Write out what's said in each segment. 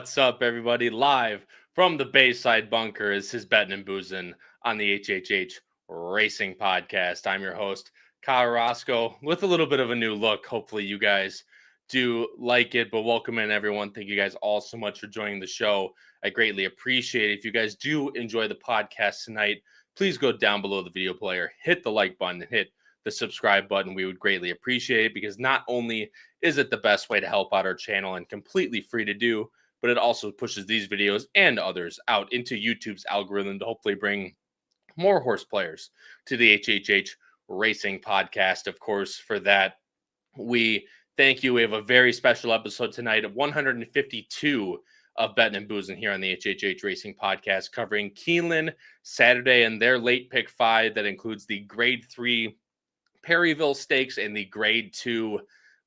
What's up, everybody? Live from the Bayside Bunker is his Bettin N Boozin on the HHH Racing Podcast. I'm your host, Kyle Roscoe, with a little bit of a new look. Hopefully you guys do like it, but welcome in, everyone. Thank you guys all so much for joining the show. I greatly appreciate it. If you guys do enjoy the podcast tonight, please go down below the video player, hit the like button, and hit the subscribe button. We would greatly appreciate it because not only is it the best way to help out our channel and completely free to do, but it also pushes these videos and others out into YouTube's algorithm to hopefully bring more horse players to the HHH Racing Podcast. Of course, for that, we thank you. We have a very special episode tonight of 152 of Bettin N Boozin here on the HHH Racing Podcast, covering Keeneland Saturday and their Late Pick5 that includes the Grade 3 Perryville Stakes and the Grade 2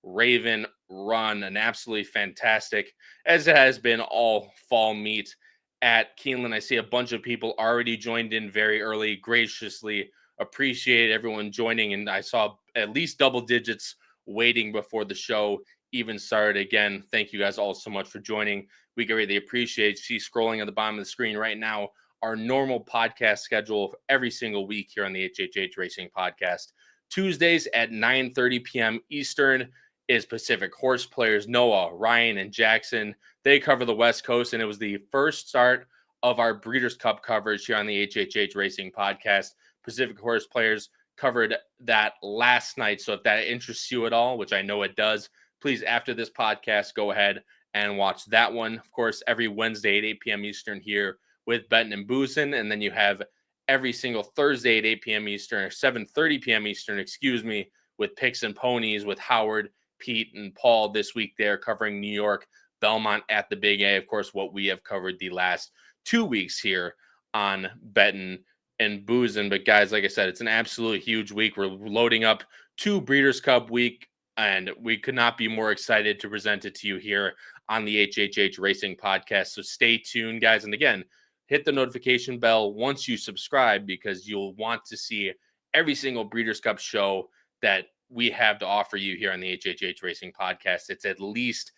Raven Run. An absolutely fantastic, as it has been all fall meet at Keeneland. I see a bunch of people already joined in very early. Graciously appreciate everyone joining, and I saw at least double digits waiting before the show even started. Again, thank you guys all so much for joining. We greatly appreciate. See scrolling at the bottom of the screen right now our normal podcast schedule for every single week here on the HHH Racing Podcast. Tuesdays at 9:30 p.m. Eastern is Pacific Horseplayers. Noah, Ryan, and Jackson, they cover the West Coast, and it was the first start of our Breeders' Cup coverage here on the HHH Racing Podcast. Pacific Horseplayers covered that last night, so if that interests you at all, which I know it does, please, after this podcast, go ahead and watch that one. Of course, every Wednesday at 8 p.m. Eastern here with Bettin N Boozin, and then you have every single Thursday at 8 p.m. Eastern, or 7:30 p.m. Eastern, with Picks and Ponies with Howard, Pete, and Paul this week. They're covering New York, Belmont at the Big A. Of course, what we have covered the last 2 weeks here on Bettin N Boozin. But guys, like I said, it's an absolutely huge week. We're loading up to Breeders' Cup week, and we could not be more excited to present it to you here on the HHH Racing Podcast. So stay tuned, guys. And again, hit the notification bell once you subscribe, because you'll want to see every single Breeders' Cup show that we have to offer you here on the HHH Racing Podcast. It's at least,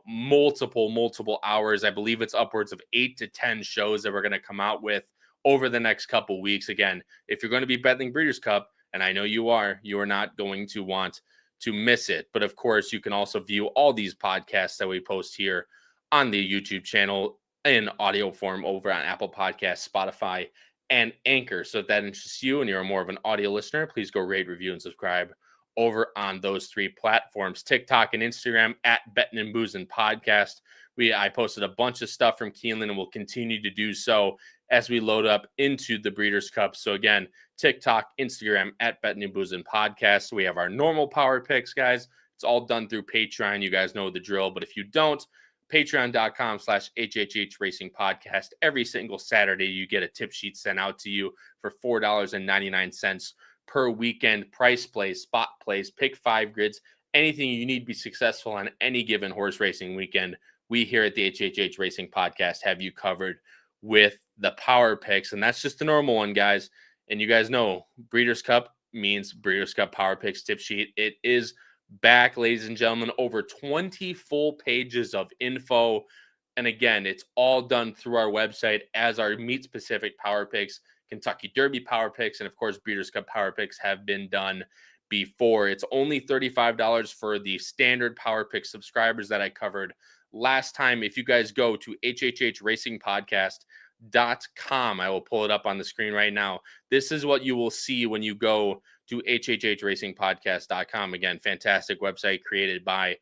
multiple hours. I believe it's upwards of 8 to 10 shows that we're going to come out with over the next couple weeks. Again, if you're going to be betting Breeders' Cup, and I know you are not going to want to miss it. But of course, you can also view all these podcasts that we post here on the YouTube channel in audio form over on Apple Podcasts, Spotify, and Anchor. So if that interests you and you're more of an audio listener, please go rate, review, and subscribe over on those three platforms: TikTok and Instagram at Bettin N Boozin Podcast. I posted a bunch of stuff from Keeneland and will continue to do so as we load up into the Breeders' Cup. So again, TikTok, Instagram at Bettin N Boozin Podcast. We have our normal power picks, guys. It's all done through Patreon. You guys know the drill. But if you don't, patreon.com/HHH Racing Podcast. Every single Saturday, you get a tip sheet sent out to you for $4.99 per weekend. Price plays, spot plays, pick 5 grids, anything you need to be successful on any given horse racing weekend. We here at the HHH Racing Podcast have you covered with the power picks. And that's just the normal one, guys. And you guys know Breeders' Cup means Breeders' Cup Power Picks tip sheet. It is back, ladies and gentlemen. Over 20 full pages of info. And again, it's all done through our website, as our Meet Specific Power Picks, Kentucky Derby Power Picks, and of course, Breeders' Cup Power Picks have been done before. It's only $35 for the standard Power Pick subscribers that I covered last time. If you guys go to hhhracingpodcast.com, I will pull it up on the screen right now. This is what you will see when you go to hhhracingpodcast.com. Again, fantastic website created by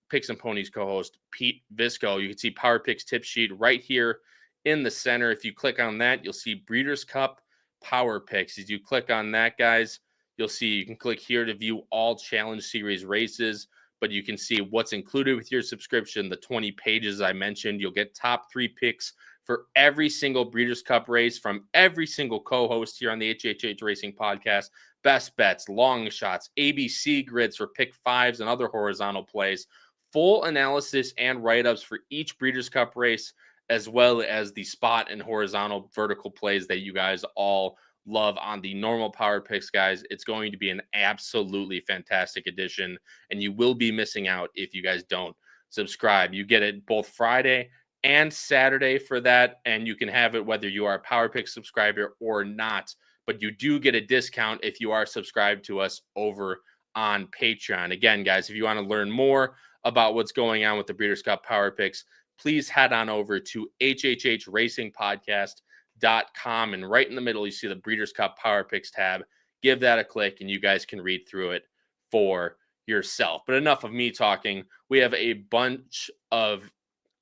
Picks and Ponies co-host Pete Visco. You can see Power Picks tip sheet right here in the center. If you click on that, you'll see Breeders' Cup Power Picks. As you click on that, guys, you'll see you can click here to view all Challenge Series races, but you can see what's included with your subscription, the 20 pages I mentioned. You'll get top 3 picks for every single Breeders' Cup race from every single co-host here on the HHH Racing Podcast. Best bets, long shots, ABC grids for pick 5s and other horizontal plays, full analysis and write-ups for each Breeders' Cup race, as well as the spot and horizontal vertical plays that you guys all love on the normal power picks, guys. It's going to be an absolutely fantastic edition, and you will be missing out if you guys don't subscribe. You get it both Friday and Saturday for that. And you can have it whether you are a Power Pick subscriber or not. But you do get a discount if you are subscribed to us over on Patreon. Again, guys, if you want to learn more about what's going on with the Breeders' Cup Power Picks, please head on over to HHH Racing Podcast.com. And right in the middle, you see the Breeders' Cup Power Picks tab. Give that a click and you guys can read through it for yourself. But enough of me talking. We have a bunch of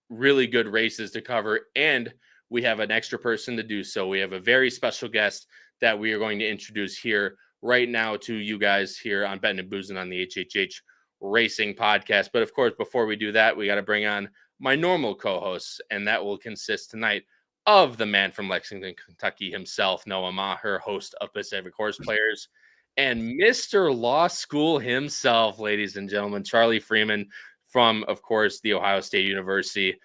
really good races to cover, and we have an extra person to do so. We have a very special guest that we are going to introduce here right now to you guys here on Bettin N Boozin on the HHH Racing Podcast. But of course, before we do that, we got to bring on my normal co-hosts, and that will consist tonight of the man from Lexington, Kentucky himself, Noah Maher, host of Pacific Horseplayers, and Mr. Law School himself, ladies and gentlemen, Charlie Freeman from, of course, the Ohio State University.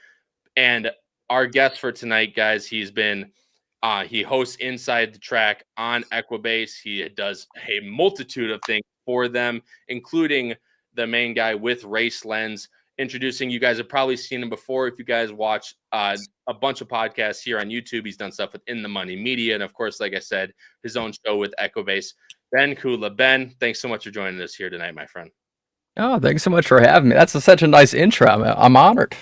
And our guest for tonight, guys, he hosts Inside the Track on Equibase. He does a multitude of things for them, including the main guy with Race Lens. Introducing, you guys have probably seen him before. If you guys watch a bunch of podcasts here on YouTube, he's done stuff with In the Money Media. And of course, like I said, his own show with Equibase. Ben Kudla. Ben, thanks so much for joining us here tonight, my friend. Oh, thanks so much for having me. That's such a nice intro. I'm honored.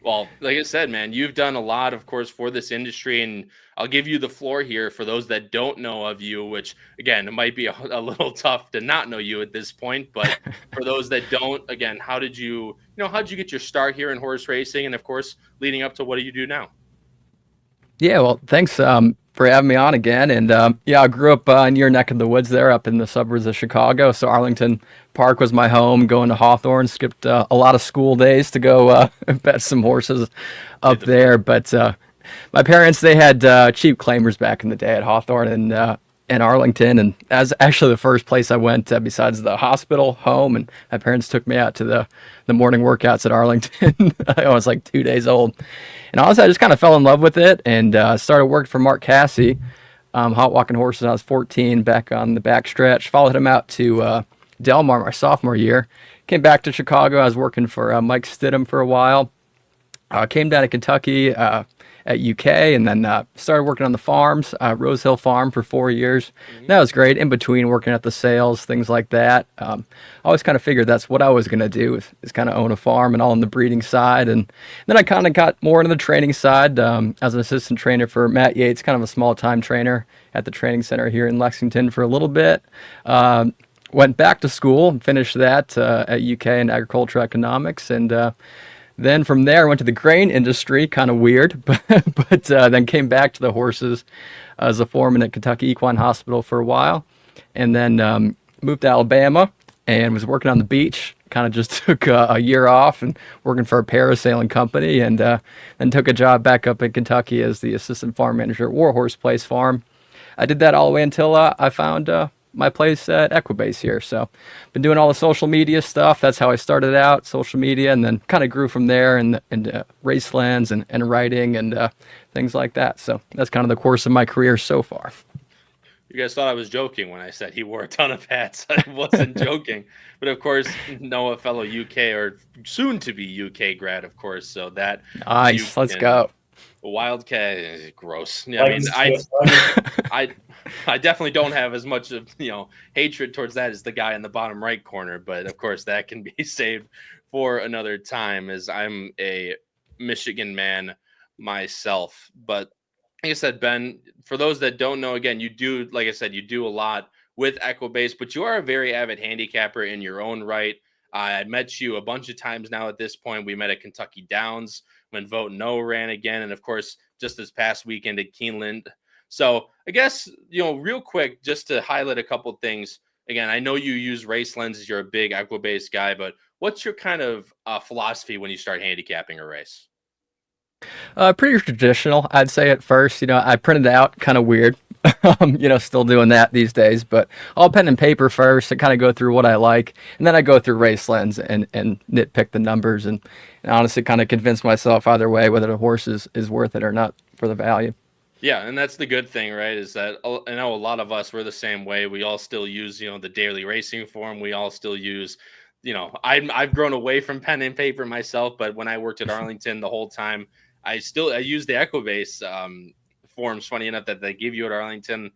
Well, like I said, man, you've done a lot, of course, for this industry, and I'll give you the floor here for those that don't know of you, which, again, it might be a little tough to not know you at this point, but for those that don't, again, how did you get your start here in horse racing, and, of course, leading up to what do you do now? Yeah, well, thanks for having me on again. And I grew up in your neck of the woods there up in the suburbs of Chicago. So Arlington Park was my home, going to Hawthorne, skipped a lot of school days to go bet some horses up there. But my parents, they had cheap claimers back in the day at Hawthorne and Arlington. And that's actually the first place I went besides the hospital, home. And my parents took me out to the morning workouts at Arlington. I was like 2 days old. And honestly, I just kind of fell in love with it and started working for Mark Cassey, hot walking horses. I was 14, back on the backstretch. Followed him out to Del Mar my sophomore year. Came back to Chicago. I was working for Mike Stidham for a while. Came down to Kentucky at UK, and then started working on the farms, Rose Hill Farm for 4 years. Mm-hmm. That was great. In between working at the sales, things like that. I always kind of figured that's what I was going to do is kind of own a farm and all on the breeding side. And then I kind of got more into the training side as an assistant trainer for Matt Yates, kind of a small time trainer at the training center here in Lexington for a little bit. Went back to school and finished that at UK in agricultural economics, and then from there, I went to the grain industry, kind of weird, but then came back to the horses as a foreman at Kentucky Equine Hospital for a while, and then moved to Alabama and was working on the beach. Kind of just took a year off and working for a parasailing company, and then took a job back up in Kentucky as the assistant farm manager at Warhorse Place Farm. I did that all the way until I found my place at Equibase here. So been doing all the social media stuff. That's how I started out, social media, and then kind of grew from there and race lands and writing and things like that. So that's kind of the course of my career so far. You guys thought I was joking when I said he wore a ton of hats. I wasn't joking. But of course, Noah, fellow UK or soon to be UK grad, of course. So that nice. Let's go. Wildcat is gross. I definitely don't have as much of hatred towards that as the guy in the bottom right corner, but of course that can be saved for another time, as I'm a Michigan man myself. But like I said, Ben, for those that don't know, again, you do, like I said, you do a lot with Equibase, but you are a very avid handicapper in your own right. I met you a bunch of times now at this point. We met at Kentucky Downs when Vote No ran again, and of course, just this past weekend at Keeneland. So I guess, real quick, just to highlight a couple things. Again, I know you use race lenses. You're a big Equibase guy, but what's your kind of philosophy when you start handicapping a race? Pretty traditional, I'd say at first. I printed out, kind of weird. Still doing that these days, but all pen and paper first. I kind of go through what I like, and then I go through race lens and nitpick the numbers and honestly kind of convince myself either way whether the horse is worth it or not for the value. Yeah, and that's the good thing, right, is that I know a lot of us, we're the same way. We all still use, the daily racing form. We all still use I've grown away from pen and paper myself, but when I worked at Arlington the whole time, I used the Equibase forms. Funny enough that they give you at Arlington,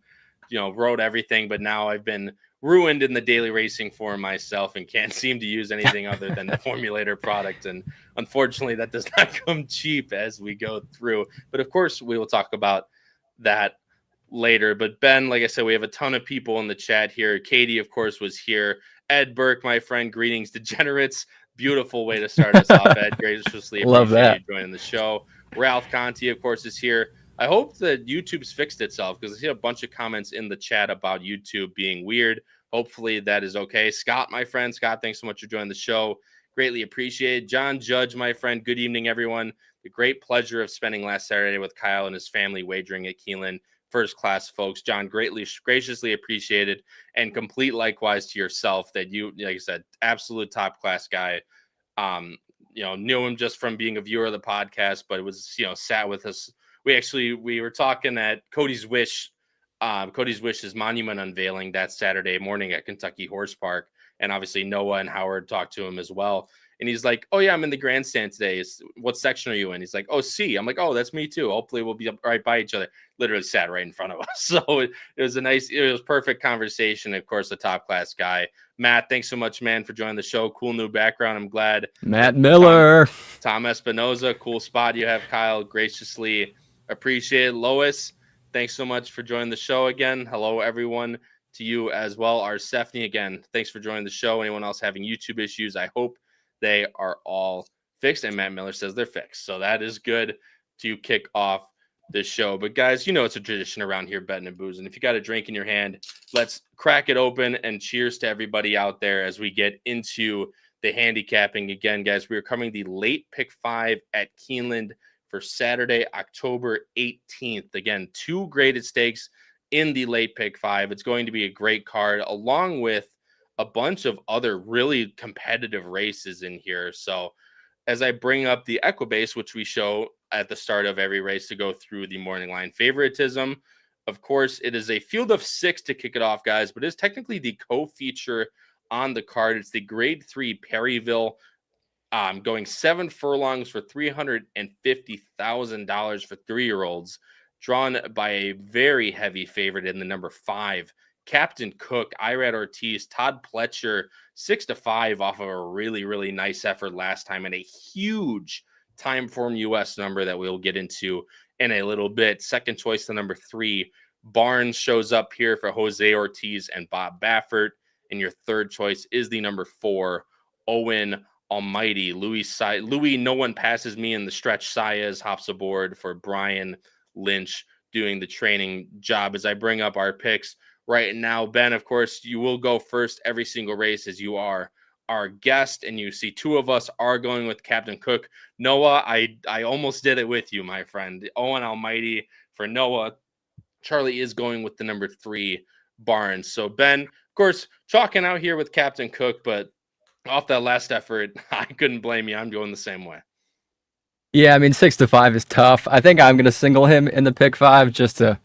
wrote everything, but now I've been ruined in the daily racing form myself and can't seem to use anything other than the formulator product. And unfortunately, that does not come cheap as we go through. But of course, we will talk about that later. But Ben, like I said, we have a ton of people in the chat here. Katie, of course, was here. Ed Burke, my friend, greetings, degenerates. Beautiful way to start us off, Ed. Graciously appreciate you joining the show. Ralph Conti, of course, is here. I hope that YouTube's fixed itself because I see a bunch of comments in the chat about YouTube being weird. Hopefully that is okay. Scott, my friend. Scott, thanks so much for joining the show. Greatly appreciated. John Judge, my friend. Good evening, everyone. The great pleasure of spending last Saturday with Kyle and his family wagering at Keeneland. First class, folks. John, graciously appreciated, and complete likewise to yourself that you, like I said, absolute top class guy. Knew him just from being a viewer of the podcast, but it was, sat with us. We were talking at Cody's Wish. Cody's Wish's monument unveiling that Saturday morning at Kentucky Horse Park. And obviously Noah and Howard talked to him as well. And he's like, oh, yeah, I'm in the grandstand today. What section are you in? He's like, oh, C. I'm like, oh, that's me too. Hopefully we'll be right by each other. Literally sat right in front of us. So it was perfect conversation. Of course, a top class guy. Matt, thanks so much, man, for joining the show. Cool new background. I'm glad. Matt Miller. Tom Espinoza, cool spot you have, Kyle. Graciously appreciate it. Lois, thanks so much for joining the show again. Hello, everyone, to you as well. Our Stephanie, again, thanks for joining the show. Anyone else having YouTube issues, I hope they are all fixed. And Matt Miller says they're fixed. So that is good to kick off the show. But guys, it's a tradition around here, Bettin N Boozin. If you got a drink in your hand, let's crack it open, and cheers to everybody out there as we get into the handicapping. Again, guys, we are coming the Late Pick5 at Keeneland for Saturday, October 18th. Again, 2 graded stakes in the Late Pick5. It's going to be a great card, along with a bunch of other really competitive races in here. So as I bring up the Equibase, which we show at the start of every race to go through the morning line favoritism, of course, it is a field of 6 to kick it off, guys, but it's technically the co-feature on the card. It's the grade 3 Perryville, going 7 furlongs for $350,000 for 3-year-olds, drawn by a very heavy favorite in the number 5, Captain Cook, Irad Ortiz, Todd Pletcher, 6-5 off of a really, really nice effort last time, and a huge time form US number that we'll get into in a little bit. Second choice, the number 3, Barnes, shows up here for Jose Ortiz and Bob Baffert. And your third choice is the number 4, Owen Almighty. Louis, no one passes me in the stretch. Saez hops aboard for Brian Lynch doing the training job. As I bring up our picks right now, Ben, of course, you will go first every single race as you are our guest, and you see 2 of us are going with Captain Cook. Noah, I almost did it with you, my friend. Owen Almighty for Noah. Charlie is going with the number 3, Barnes. So Ben, of course, chalking out here with Captain Cook, but off that last effort, I couldn't blame you. I'm going the same way. Yeah, I mean, 6-5 is tough. I think I'm going to single him in the pick 5 just to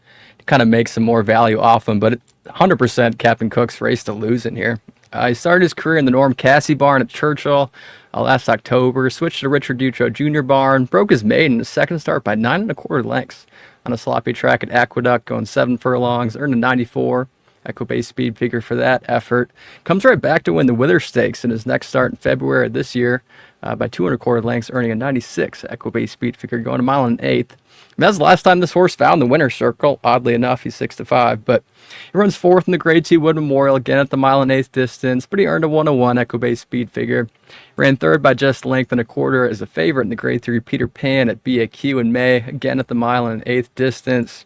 kind of make some more value off him, but 100% Captain Cook's race to lose in here. He started his career in the Norm Cassie barn at Churchill last October, switched to Richard Dutrow Jr. barn, broke his maiden in his second start by 9 1/4 lengths on a sloppy track at Aqueduct, going 7 furlongs, earned a 94. Equibase speed figure for that effort. Comes right back to win the Wither Stakes in his next start in February of this year by 2 1/4 lengths, earning a 96 Equibase speed figure, going a mile and 1/8. And that's the last time this horse found the winner's circle. Oddly enough, he's 6-5, but he runs 4th in the Grade 2 Wood Memorial, again at the mile and 1/8 distance, but he earned a 101 Equibase speed figure. Ran 3rd by just a length and a quarter as a favorite in the Grade 3 Peter Pan at BAQ in May, again at the mile and 1/8 distance.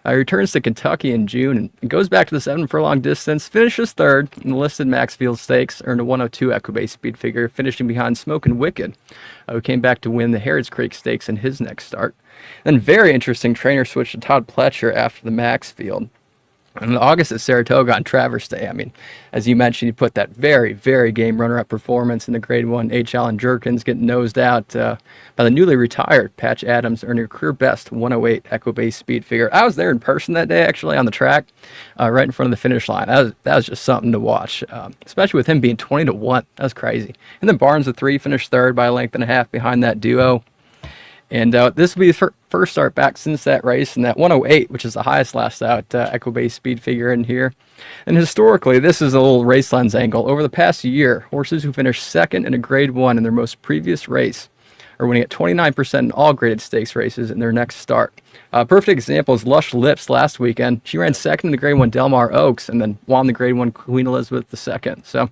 He returns to Kentucky in June and goes back to the 7 furlong distance, finishes 3rd in the listed Maxfield Stakes, earned a 102 Equibase speed figure, finishing behind Smokin' Wicked, who came back to win the Harrods Creek Stakes in his next start. Then very interesting trainer switch to Todd Pletcher after the Maxfield. in August at Saratoga on Traverse Day. I mean, as you mentioned, you put that very, very game runner-up performance in the Grade 1 HL and Jerkins, getting nosed out by the newly retired Patch Adams, earning a career best 108 Equibase speed figure. I was there in person that day, actually, on the track, right in front of the finish line. That was just something to watch, especially with him being 20-1. That was crazy. And then Barnes, the 3, finished third by a length and a half behind that duo. And this will be the first start back since that race, and that 108, which is the highest last out Equibase speed figure in here. And historically, this is a little race lens angle. Over the past year, horses who finished second in a Grade 1 in their most previous race are winning at 29% in all graded stakes races in their next start. A perfect example is Lush Lips last weekend. She ran second in the Grade 1 Del Mar Oaks and then won the Grade 1 Queen Elizabeth II. So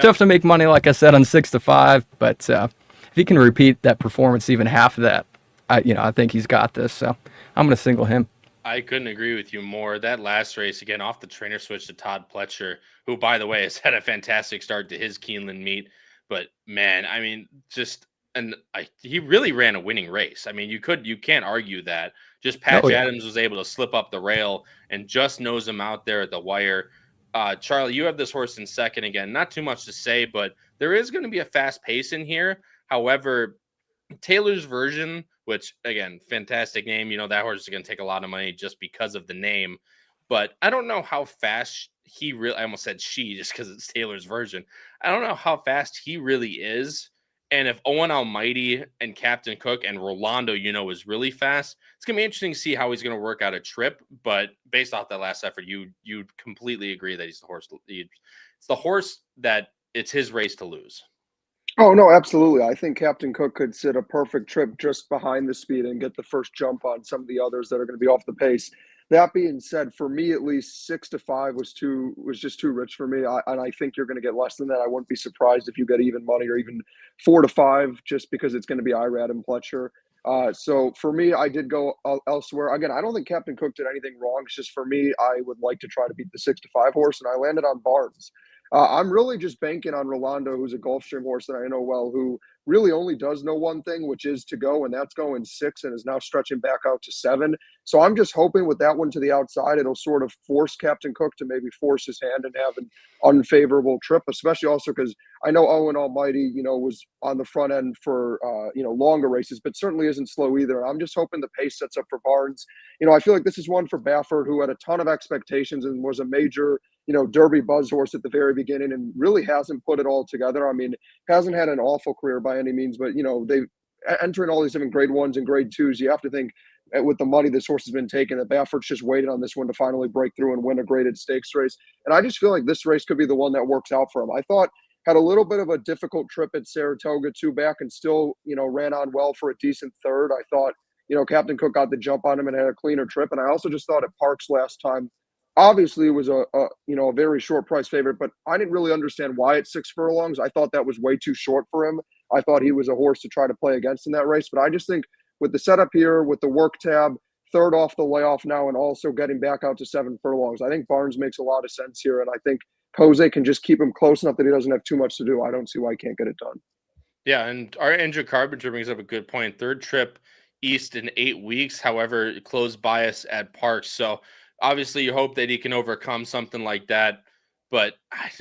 tough to make money, like I said, on 6-5, but if he can repeat that performance, even half of that, I think he's got this. So I'm going to single him. I couldn't agree with you more. That last race, again, off the trainer switch to Todd Pletcher, who, by the way, has had a fantastic start to his Keeneland meet. But, man, I mean, he really ran a winning race. I mean, you can't argue that. Just Patch Adams was able to slip up the rail and just nose him out there at the wire. Charlie, you have this horse in second again. Not too much to say, but there is going to be a fast pace in here. However, Taylor's Version, which, again, fantastic name. That horse is going to take a lot of money just because of the name. But I don't know how fast I almost said she just because it's Taylor's Version. I don't know how fast he really is. And if Owen Almighty and Captain Cook and Rolando, is really fast, it's going to be interesting to see how he's going to work out a trip. But based off that last effort, you'd completely agree that he's the horse. It's the horse that it's his race to lose. Oh, no, absolutely. I think Captain Cook could sit a perfect trip just behind the speed and get the first jump on some of the others that are going to be off the pace. That being said, for me, at least 6-5 was just too rich for me. And I think you're going to get less than that. I wouldn't be surprised if you get even money or even 4-5, just because it's going to be Irad and Pletcher. So for me, I did go elsewhere. Again, I don't think Captain Cook did anything wrong. It's just for me, I would like to try to beat the 6-5 horse, and I landed on Barnes. I'm really just banking on Rolando, who's a Gulfstream horse that I know well, who really only does know one thing, which is to go, and that's going 6 and is now stretching back out to 7. So I'm just hoping with that one to the outside, it'll sort of force Captain Cook to maybe force his hand and have an unfavorable trip, especially also because I know Owen Almighty, was on the front end for, longer races, but certainly isn't slow either. I'm just hoping the pace sets up for Barnes. I feel like this is one for Baffert, who had a ton of expectations and was a major Derby buzz horse at the very beginning and really hasn't put it all together. I mean, hasn't had an awful career by any means, but, they entering all these different Grade 1s and Grade 2s, you have to think with the money this horse has been taking that Baffert's just waited on this one to finally break through and win a graded stakes race. And I just feel like this race could be the one that works out for him. I thought had a little bit of a difficult trip at Saratoga 2 back and still, ran on well for a decent third. I thought, Captain Cook got the jump on him and had a cleaner trip. And I also just thought at Parks last time, obviously, it was a very short price favorite, but I didn't really understand why at 6 furlongs. I thought that was way too short for him. I thought he was a horse to try to play against in that race. But I just think with the setup here, with the work tab, third off the layoff now, and also getting back out to 7 furlongs, I think Barnes makes a lot of sense here. And I think Jose can just keep him close enough that he doesn't have too much to do. I don't see why he can't get it done. Yeah, and our Andrew Carpenter brings up a good point. Third trip east in 8 weeks, however, close bias at Parks. So obviously, you hope that he can overcome something like that. But,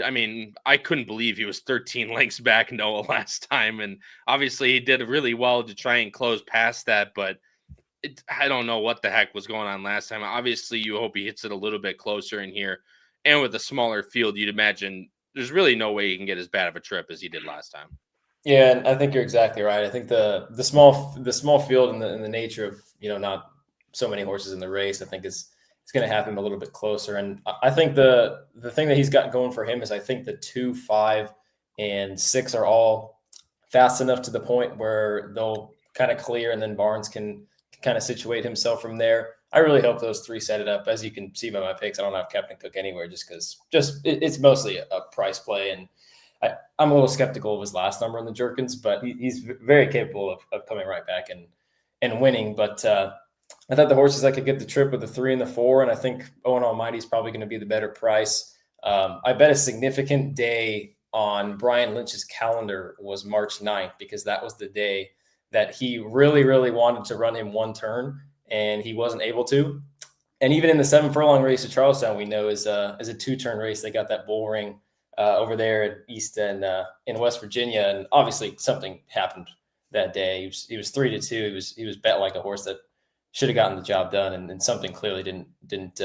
I mean, I couldn't believe he was 13 lengths back Noah last time. And obviously, he did really well to try and close past that. But I don't know what the heck was going on last time. Obviously, you hope he hits it a little bit closer in here. And with a smaller field, you'd imagine there's really no way he can get as bad of a trip as he did last time. Yeah, and I think you're exactly right. I think the small field and the nature of, not so many horses in the race, I think it's going to have him a little bit closer. And I think the thing that he's got going for him is I think the 2, 5, and 6 are all fast enough to the point where they'll kind of clear, and then Barnes can kind of situate himself from there. I really hope those 3 set it up. As you can see by my picks, I don't have Captain Cook anywhere just because it's mostly a price play. And I'm a little skeptical of his last number in the Jerkins, but he's very capable of coming right back and winning. But I thought the horses that could get the trip with the 3 and the 4, and I think Owen Almighty is probably going to be the better price. I bet a significant day on Brian Lynch's calendar was March 9th, because that was the day that he really, really wanted to run him one turn, and he wasn't able to. And even in the 7 furlong race at Charlestown, we know is a 2-turn race. They got that bull ring over there at East and in West Virginia, and obviously something happened that day. He was 3-2. He was bet like a horse that should have gotten the job done, and something clearly didn't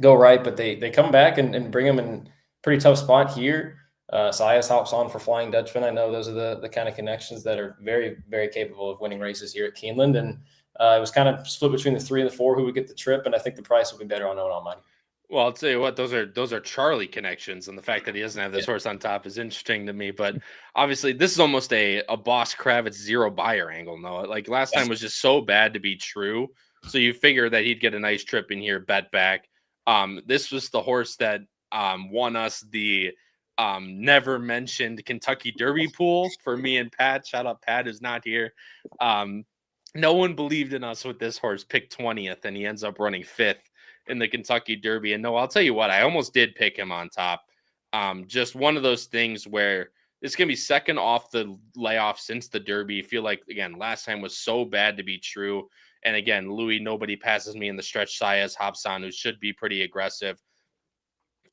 go right. But they come back and bring him in pretty tough spot here. Sias hops on for Flying Dutchman. I know those are the kind of connections that are very, very capable of winning races here at Keeneland. And it was kind of split between the 3 and the 4 who would get the trip. And I think the price will be better on Owen Almighty. Well, I'll tell you what, those are Charlie connections, and the fact that he doesn't have this horse on top is interesting to me. But obviously, this is almost a Boss Kravitz zero buyer angle. No, like last time was just so bad to be true. So you figure that he'd get a nice trip in here, bet back. This was the horse that won us the never mentioned Kentucky Derby pool for me and Pat. Shout out Pat, who's not here. No one believed in us with this horse, picked 20th, and he ends up running 5th in the Kentucky Derby. And no, I'll tell you what, I almost did pick him on top. Just one of those things where it's going to be second off the layoff since the Derby. I feel like, again, last time was so bad to be true. And again, Louis, nobody passes me in the stretch. Sias hops on, who should be pretty aggressive.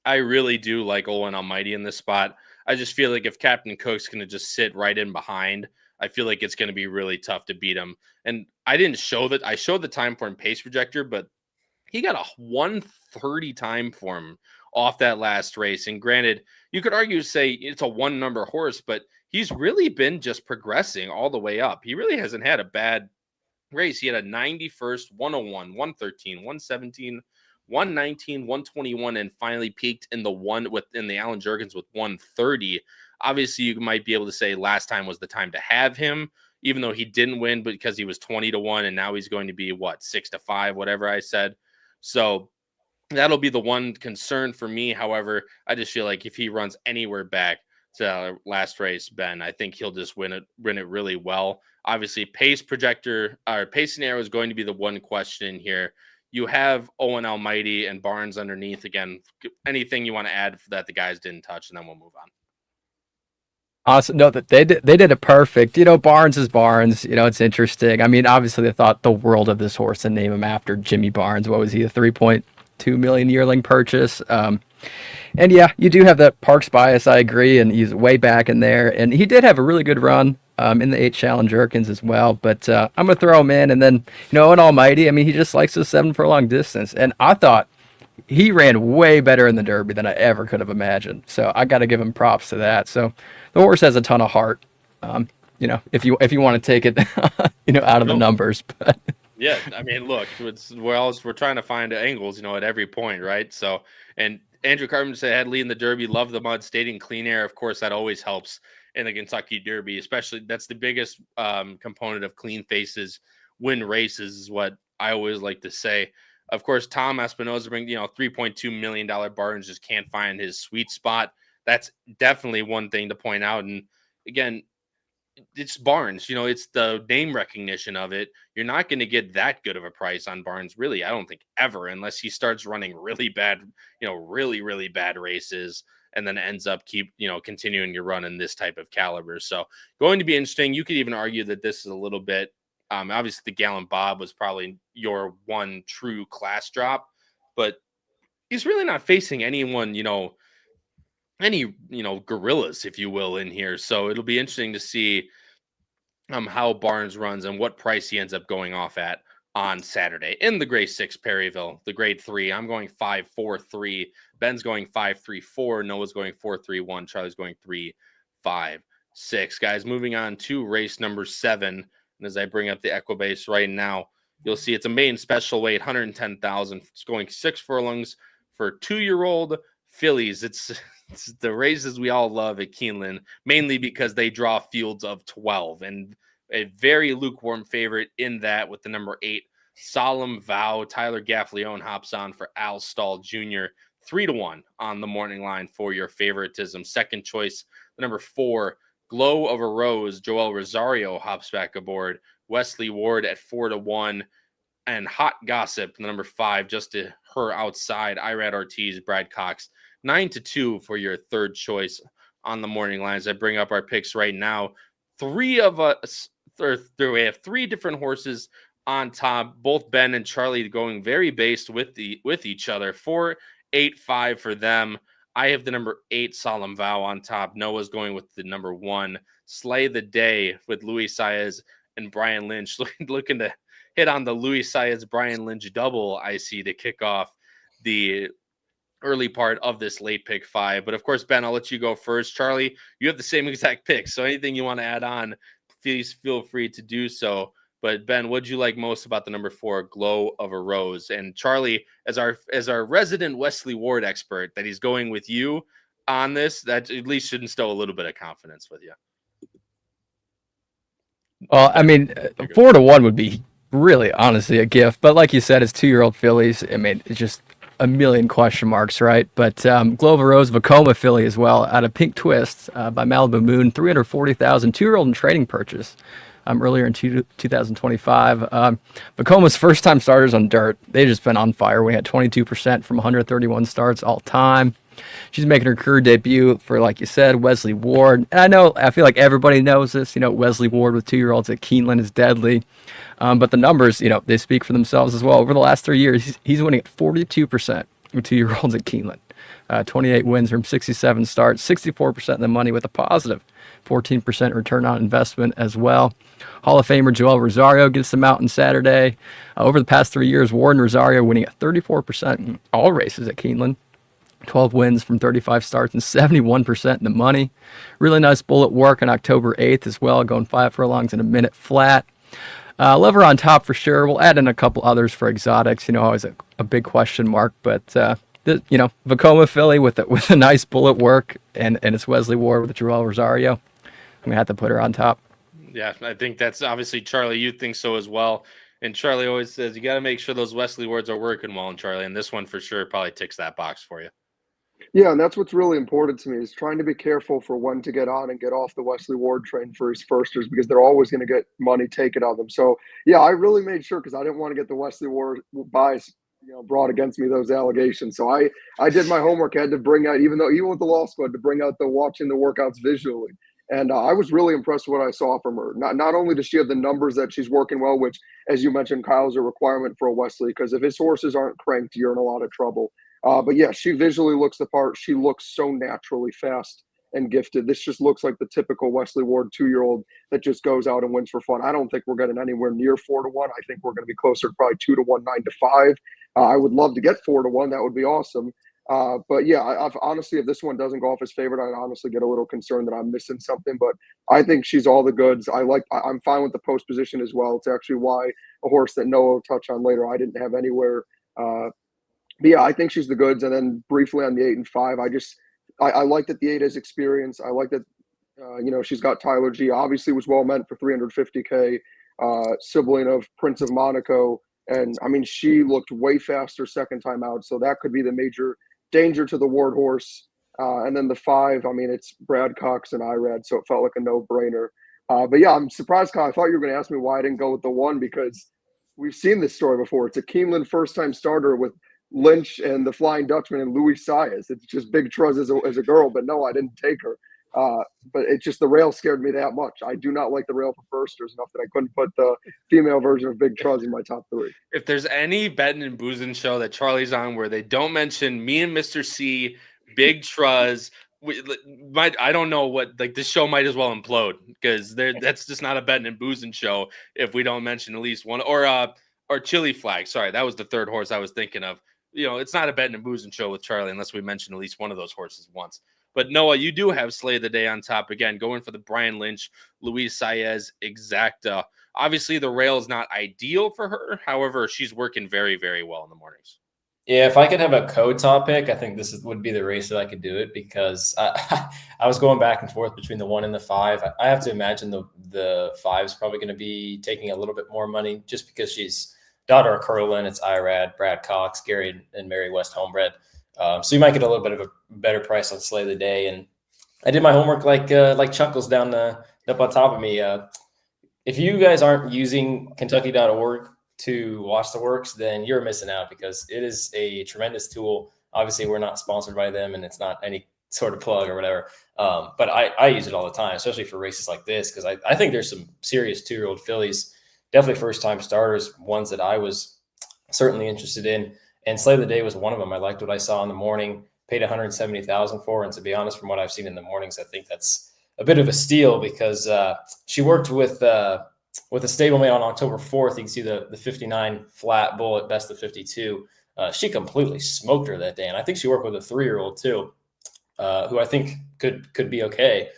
I really do like Owen Almighty in this spot. I just feel like if Captain Cook's going to just sit right in behind, I feel like it's going to be really tough to beat him. And I didn't show that. I showed the time form pace projector, but he got a 1:30 time form off that last race. And granted, you could argue, say it's a 1-number horse, but he's really been just progressing all the way up. He really hasn't had a bad race. He had a 91st, 101, 113, 117, 119, 121, and finally peaked in the Alan Jurgens with 130. Obviously, you might be able to say last time was the time to have him, even though he didn't win, but because he was 20-1, and now he's going to be 6-5, whatever I said. So that'll be the one concern for me. However, I just feel like if he runs anywhere back to last race, Ben, I think he'll just win it really well. Obviously, pace projector or pace scenario is going to be the one question here. You have Owen Almighty and Barnes underneath. Again, anything you want to add for that the guys didn't touch, and then we'll move on. Awesome. No, that they did it perfect. Barnes is Barnes. It's interesting. I mean, obviously they thought the world of this horse and name him after Jimmy Barnes. What was he, a 3.2 million yearling purchase? And yeah, you do have that Parks bias. I agree, and he's way back in there. And he did have a really good run in the 8 Challenge Jerkins as well. But I'm gonna throw him in, and then Owen Almighty. I mean, he just likes the 7 furlong distance, and I thought he ran way better in the Derby than I ever could have imagined. So I got to give him props to that. So the horse has a ton of heart. If you want to take it, out of the numbers. But yeah, I mean, look, we're trying to find angles, at every point, right? So, and Andrew Carpenter said had lead in the Derby, love the mud, stayed in clean air. Of course, that always helps in the Kentucky Derby, especially that's the biggest component of clean faces win races, is what I always like to say. Of course, Tom Espinoza brings, $3.2 million Barnes just can't find his sweet spot. That's definitely one thing to point out. And again, it's Barnes, it's the name recognition of it. You're not going to get that good of a price on Barnes, really, I don't think ever, unless he starts running really bad, really, really bad races and then ends up continuing to run in this type of caliber. So going to be interesting. You could even argue that this is a little bit, obviously the Gallant Bob was probably your one true class drop, but he's really not facing anyone, any gorillas, if you will, in here. So it'll be interesting to see how Barnes runs and what price he ends up going off at on Saturday in the grade 6 Perryville. The grade 3, I'm going 5-4-3. Ben's going 5-3-4. Noah's going 4-3-1. Charlie's going 3-5-6. Guys, moving on to race number 7. And as I bring up the Equibase right now, you'll see it's a main special weight, 110,000. It's going 6 furlongs for 2-year-old fillies. It's the races we all love at Keeneland, mainly because they draw fields of 12, and a very lukewarm favorite in that with the number 8 Solemn Vow. Tyler Gaffleone hops on for Al Stahl Jr. 3-1 on the morning line for your favoritism. Second choice, the number 4 Glow of a Rose. Joel Rosario hops back aboard. Wesley Ward at 4-1. And Hot Gossip, the number 5, just to her outside. Irad Ortiz, Brad Cox, 9-2 for your third choice on the morning lines. I bring up our picks right now. We have 3 different horses on top. Both Ben and Charlie going very based with each other. 4-8-5 for them. I have the number 8 Solemn Vow on top. Noah's going with the number 1 Slay the Day with Luis Saez and Brian Lynch. Looking to hit on the Luis Saez Brian Lynch double, I see, to kick off the early part of this late pick 5. But of course, Ben, I'll let you go first. Charlie, you have the same exact pick, so anything you want to add on, please feel free to do so. But Ben, what'd you like most about the number 4 Glow of a Rose? And Charlie, as our resident Wesley Ward expert, that he's going with you on this, that at least should instill a little bit of confidence with you. Well, I mean, 4-1 would be really, honestly, a gift. But like you said, it's 2-year-old fillies. I mean, it's just a million question marks, right? But Glow of a Rose, Vacoma filly as well, out of Pink Twist by Malibu Moon, 340,000, 2-year-old in trading purchase earlier in 2025. Vacoma's first-time starters on dirt, they've just been on fire. We had 22% from 131 starts all time. She's making her career debut for, like you said, Wesley Ward. And I feel like everybody knows this. Wesley Ward with 2-year-olds at Keeneland is deadly. But the numbers, they speak for themselves as well. Over the last 3 years, he's winning at 42% with 2-year-olds at Keeneland. 28 wins from 67 starts, 64% of the money with a positive 14% return on investment as well. Hall of Famer Joel Rosario gets them out on Saturday. Over the past 3 years, Ward and Rosario winning at 34% in all races at Keeneland. 12 wins from 35 starts and 71% in the money. Really nice bullet work on October 8th as well, going 5 furlongs in a minute flat. Love her on top for sure. We'll add in a couple others for exotics. Always a big question mark, but Vacoma filly with a nice bullet work, and it's Wesley Ward with Joel Rosario. I'm gonna have to put her on top. Yeah, I think that's obviously Charlie. You think so as well. And Charlie always says you got to make sure those Wesley Wards are working well. And Charlie, and this one for sure probably ticks that box for you. Yeah, and that's what's really important to me is trying to be careful for when to get on and get off the Wesley Ward train for his firsters because they're always going to get money taken out of them. So, yeah, I really made sure because I didn't want to get the Wesley Ward bias brought against me, those allegations. So I did my homework. I had to bring out, even with the law squad, to bring out the watching the workouts visually. And I was really impressed with what I saw from her. Not only does she have the numbers that she's working well, which, as you mentioned, Kyle's a requirement for a Wesley, because if his horses aren't cranked, you're in a lot of trouble. But yeah, she visually looks the part. She looks so naturally fast and gifted. This just looks like the typical Wesley Ward 2-year-old that just goes out and wins for fun. I don't think we're getting anywhere near 4-1. I think we're going to be closer to probably 2-1, 9-5. I would love to get 4-1. That would be awesome. But yeah, I've honestly, if this one doesn't go off as favorite, I'd honestly get a little concerned that I'm missing something. But I think she's all the goods. I'm fine with the post position as well. It's actually why a horse that Noah will touch on later I didn't have anywhere. But yeah, I think she's the goods. And then briefly on the 8 and 5, I like that the 8 has experience. I like that, she's got Tyler G. Obviously was well meant for $350K, sibling of Prince of Monaco. And I mean, she looked way faster second time out. So that could be the major danger to the Ward horse. And then the 5, I mean, it's Brad Cox and IRAD. So it felt like a no-brainer. But yeah, I'm surprised, Kyle. I thought you were going to ask me why I didn't go with the 1 because we've seen this story before. It's a Keeneland first-time starter with Lynch and the Flying Dutchman and Luis Saez. It's just Big Truz as a girl, but no, I didn't take her. But it's just the rail scared me that much. I do not like the rail for firsters enough that I couldn't put the female version of Big Truz in my top 3. If there's any Bettin N Boozin show that Charlie's on where they don't mention me and Mr. C, Big Truz, I don't know what, like, this show might as well implode because that's just not a Bettin N Boozin show if we don't mention at least one, or Chili Flag. Sorry, that was the third horse I was thinking of. It's not a Bettin N Boozin show with Charlie unless we mention at least one of those horses once. But Noah, you do have Slay of the Day on top again, going for the Brian Lynch, Luis Saez exacta. Obviously, the rail is not ideal for her. However, she's working very, very well in the mornings. Yeah, if I could have a co-topic, I think would be the race that I could do it because I was going back and forth between the 1 and the 5. I have to imagine the 5 is probably going to be taking a little bit more money just because she's daughter of Curlin. It's IRAD, Brad Cox, Gary and Mary West Homebred. So you might get a little bit of a better price on Slay of the Day. And I did my homework like Chuckles down up on top of me. If you guys aren't using Kentucky.org to watch the works, then you're missing out because it is a tremendous tool. Obviously, we're not sponsored by them, and it's not any sort of plug or whatever. But I use it all the time, especially for races like this, because I think there's some serious 2-year-old fillies definitely first-time starters, ones that I was certainly interested in. And Slay of the Day was one of them. I liked what I saw in the morning, paid $170,000 for. And to be honest, from what I've seen in the mornings, I think that's a bit of a steal because she worked with a stablemate on October 4th. You can see the 59 flat bull at best of 52. She completely smoked her that day. And I think she worked with a 3-year-old too, who I think could be okay.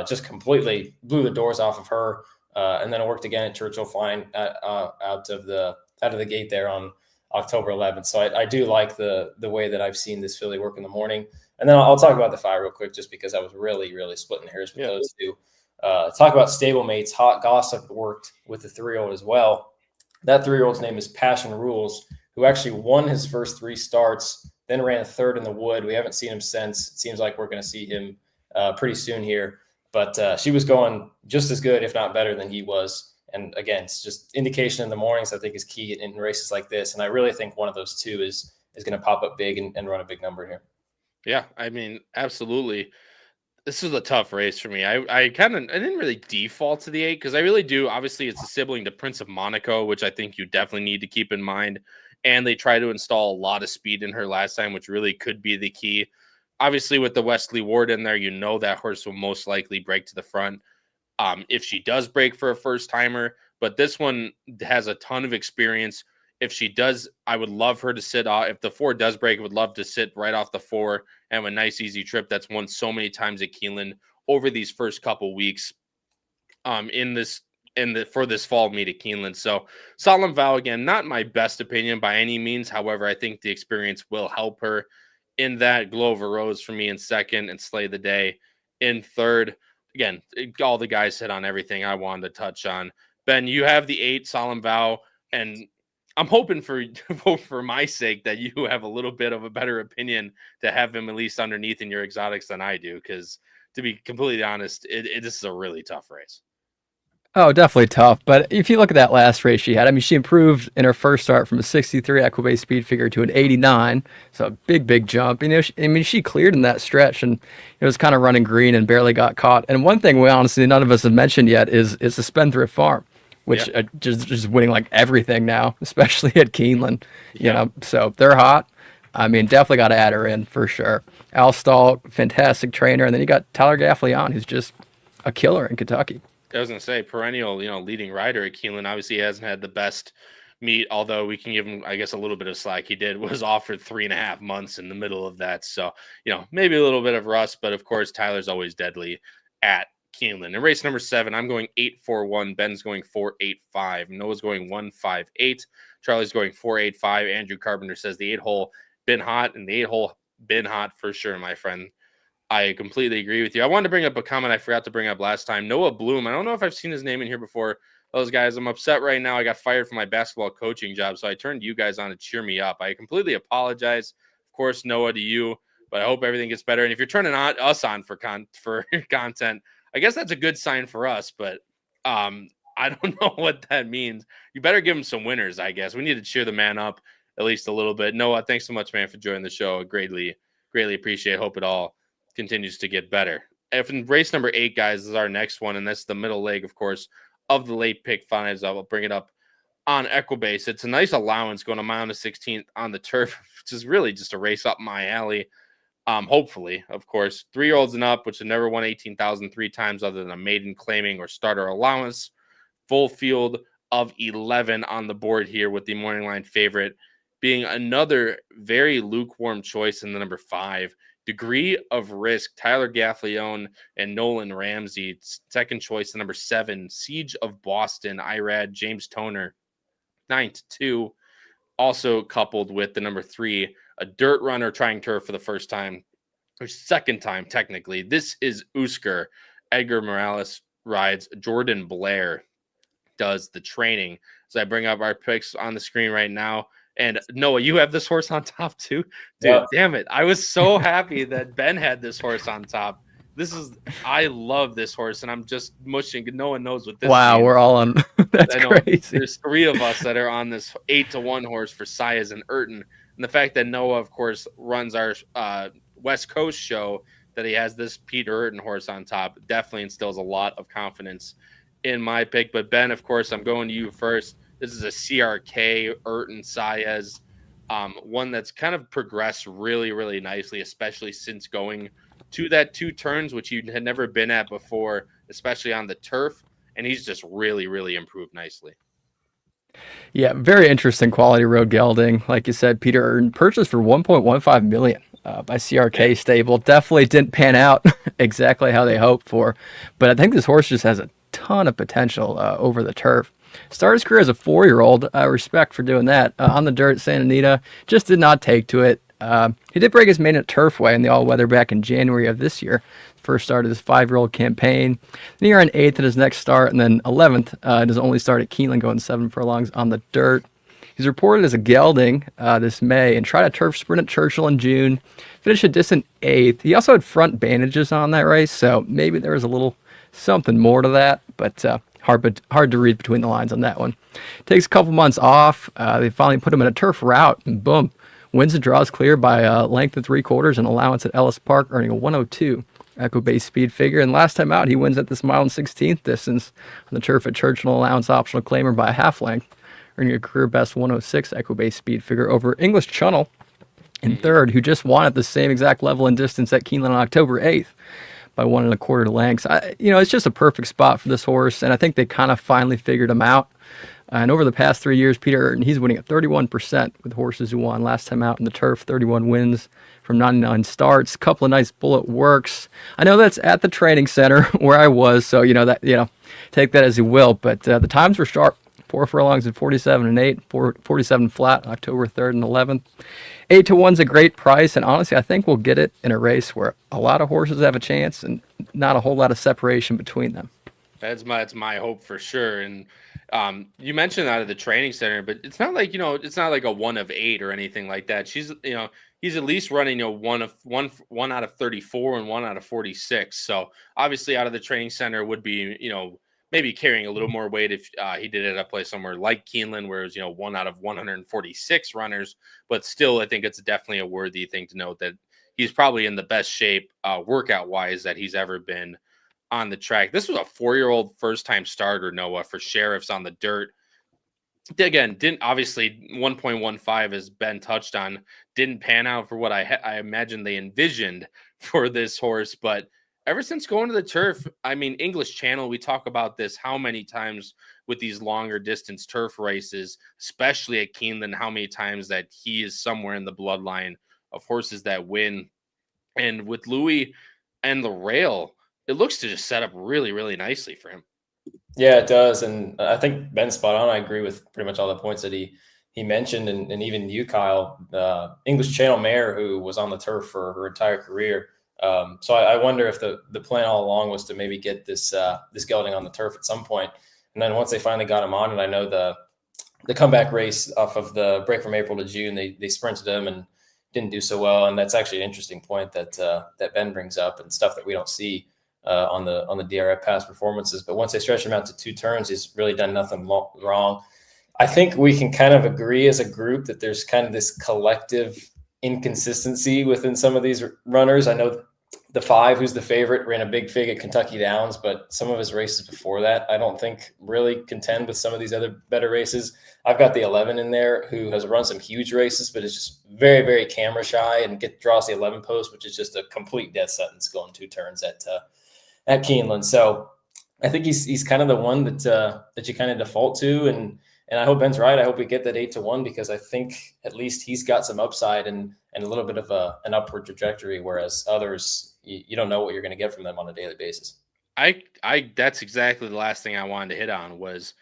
Just completely blew the doors off of her. And then it worked again at Churchill Fine out of the gate there on October 11th. So I do like the way that I've seen this filly work in the morning. And then I'll talk about the 5 real quick, just because I was really, really splitting hairs with those two. Talk about stablemates. Hot Gossip worked with the 3-year-old as well. That 3-year-old's name is Passion Rules, who actually won his first 3 starts, then ran 3rd in the Wood. We haven't seen him since. It seems like we're going to see him pretty soon here. But she was going just as good, if not better, than he was. And again, it's just indication in the mornings, I think, is key in races like this. And I really think one of those two is going to pop up big and run a big number here. Yeah, I mean, absolutely. This is a tough race for me. I didn't really default to the 8 because I really do. Obviously, it's a sibling to Prince of Monaco, which I think you definitely need to keep in mind. And they try to install a lot of speed in her last time, which really could be the key. Obviously, with the Wesley Ward in there, you know that horse will most likely break to the front if she does break for a first timer. But this one has a ton of experience. If she does, I would love her to sit off. If the 4 does break, I would love to sit right off the 4 and have a nice, easy trip. That's won so many times at Keeneland over these first couple weeks for this fall meet at Keeneland. So Solemn Vow, again, not my best opinion by any means. However, I think the experience will help her in that. Glover Rose for me in 2nd and Slay the Day in 3rd. Again, all the guys hit on everything I wanted to touch on. Ben, you have the 8 Solemn Vow, and I'm hoping for my sake that you have a little bit of a better opinion to have him at least underneath in your exotics than I do. Because to be completely honest, this is a really tough race. Oh, definitely tough. But if you look at that last race she had, I mean, she improved in her first start from a 63 Equibase speed figure to an 89. So a big jump. You know, she cleared in that stretch and it was kind of running green and barely got caught. And one thing we honestly none of us have mentioned yet is the Spendthrift Farm, which just winning like everything now, especially at Keeneland. You know, so they're hot. I mean, definitely got to add her in for sure. Al Stahl, fantastic trainer, and then you got Tyler Gaffleon, who's just a killer in Kentucky. I was going to say perennial, leading rider at Keeneland. Obviously, he hasn't had the best meet, although we can give him, I guess, a little bit of slack. He was offered 3.5 months in the middle of that. So, maybe a little bit of rust, but of course, Tyler's always deadly at Keeneland. In race number 7, I'm going 8-4-1. Ben's going 4-8-5. Noah's going 1-5-8. Charlie's going 4-8-5. Andrew Carpenter says the 8-hole been hot, and the 8-hole been hot for sure, my friend. I completely agree with you. I wanted to bring up a comment I forgot to bring up last time. Noah Bloom. I don't know if I've seen his name in here before. Those guys, I'm upset right now. I got fired from my basketball coaching job, so I turned you guys on to cheer me up. I completely apologize, of course, Noah, to you, but I hope everything gets better. And if you're turning us on for content, I guess that's a good sign for us, but I don't know what that means. You better give him some winners, I guess. We need to cheer the man up at least a little bit. Noah, thanks so much, man, for joining the show. I greatly appreciate. Hope it all continues to get better. If in race number 8, guys, is our next one, and that's the middle leg, of course, of the Late Pick5s. I will bring it up on Equibase. It's a nice allowance going a mile and 16th on the turf, which is really just a race up my alley. Hopefully, of course, 3-year-olds and up, which have never won 18,000 3 times other than a maiden claiming or starter allowance. Full field of 11 on the board here, with the morning line favorite being another very lukewarm choice in the number 5. Degree of Risk, Tyler Gaffleon and Nolan Ramsey. Second choice, the number 7, Siege of Boston, Irad, James Toner, 9-2. Also coupled with the number 3, a dirt runner trying turf for the first time, or second time technically. This is Usker. Edgar Morales rides. Jordan Blair does the training. So I bring up our picks on the screen right now. And Noah, you have this horse on top too? Dude, Damn it. I was so happy that Ben had this horse on top. I love this horse, and I'm just mushing. No one knows what this means. We're all on. That's crazy. There's 3 of us that are on this 8-1 horse for Sayas and Urton. And the fact that Noah, of course, runs our West Coast show, that he has this Peter Urton horse on top, definitely instills a lot of confidence in my pick. But Ben, of course, I'm going to you first. This is a CRK Urton Saez, one that's kind of progressed really, really nicely, especially since going to that 2 turns, which you had never been at before, especially on the turf. And he's just really, really improved nicely. Yeah, very interesting quality road gelding. Like you said, Peter Urton purchased for $1.15 million by CRK Stable. Definitely didn't pan out exactly how they hoped for, but I think this horse just has a ton of potential over the turf. Started his career as a 4-year-old. Respect for doing that. On the dirt, Santa Anita, just did not take to it. He did break his maiden at Turfway in the all-weather back in January of this year. First start of his 5-year-old campaign. Then he ran 8th at his next start, and then 11th at his only start at Keeneland, going 7 furlongs on the dirt. He's reported as a gelding this May and tried a turf sprint at Churchill in June. Finished a distant 8th. He also had front bandages on that race, so maybe there was a little something more to that, but hard to read between the lines on that one. Takes a couple months off. They finally put him in a turf route, and boom, wins and draws clear by a length of 3/4 and allowance at Ellis Park, earning a 102 Equibase speed figure. And last time out, he wins at this mile and 16th distance on the turf at Churchill, allowance optional claimer by a half length, earning a career best 106 Equibase speed figure over English Channel in third, who just won at the same exact level and distance at Keeneland on October 8th by 1 1/4 lengths. It's just a perfect spot for this horse, and I think they kind of finally figured him out. And over the past 3 years, Peter Urton, he's winning at 31% with horses who won last time out in the turf, 31 wins from 99 starts, couple of nice bullet works. I know that's at the training center where I was, so take that as you will, but the times were sharp. 4 furlongs and 47 and 8, 47 flat, October 3rd and 11th. 8-1's a great price, and honestly, I think we'll get it in a race where a lot of horses have a chance and not a whole lot of separation between them. That's my hope for sure. And you mentioned out of the training center, but it's not like it's not like a 1 of 8 or anything like that. He's at least running 1 out of 34 and 1 out of 46. So obviously, out of the training center would be maybe carrying a little more weight if he did it at a place somewhere like Keeneland, where it was 1 out of 146 runners. But still, I think it's definitely a worthy thing to note that he's probably in the best shape workout wise that he's ever been on the track. This was a 4-year-old first-time starter, Noah, for Sheriffs on the dirt. Again, didn't obviously 1.15, as Ben touched on, didn't pan out for what I imagine they envisioned for this horse. But ever since going to the turf, I mean, English Channel, we talk about this how many times with these longer distance turf races, especially at Keeneland, how many times that he is somewhere in the bloodline of horses that win. And with Louis and the rail, it looks to just set up really, really nicely for him. Yeah, it does. And I think Ben's spot on. I agree with pretty much all the points that he mentioned. And even you, Kyle, English Channel mare who was on the turf for her entire career. So I wonder if the plan all along was to maybe get this gelding on the turf at some point. And then once they finally got him on, and I know the comeback race off of the break from April to June, they sprinted him and didn't do so well. And that's actually an interesting point that Ben brings up and stuff that we don't see on the DRF past performances. But once they stretch him out to 2 turns, he's really done nothing wrong. I think we can kind of agree as a group that there's kind of this collective inconsistency within some of these runners. I know the 5, who's the favorite, ran a big fig at Kentucky Downs, but some of his races before that, I don't think really contend with some of these other better races. I've got the 11 in there, who has run some huge races, but is just very, very camera shy and draws the 11 post, which is just a complete death sentence going 2 turns at Keeneland. So I think he's kind of the one that you kind of default to. And I hope Ben's right. I hope we get that 8-1, because I think at least he's got some upside and a little bit of an upward trajectory, whereas others, you don't know what you're going to get from them on a daily basis. That's exactly the last thing I wanted to hit on was,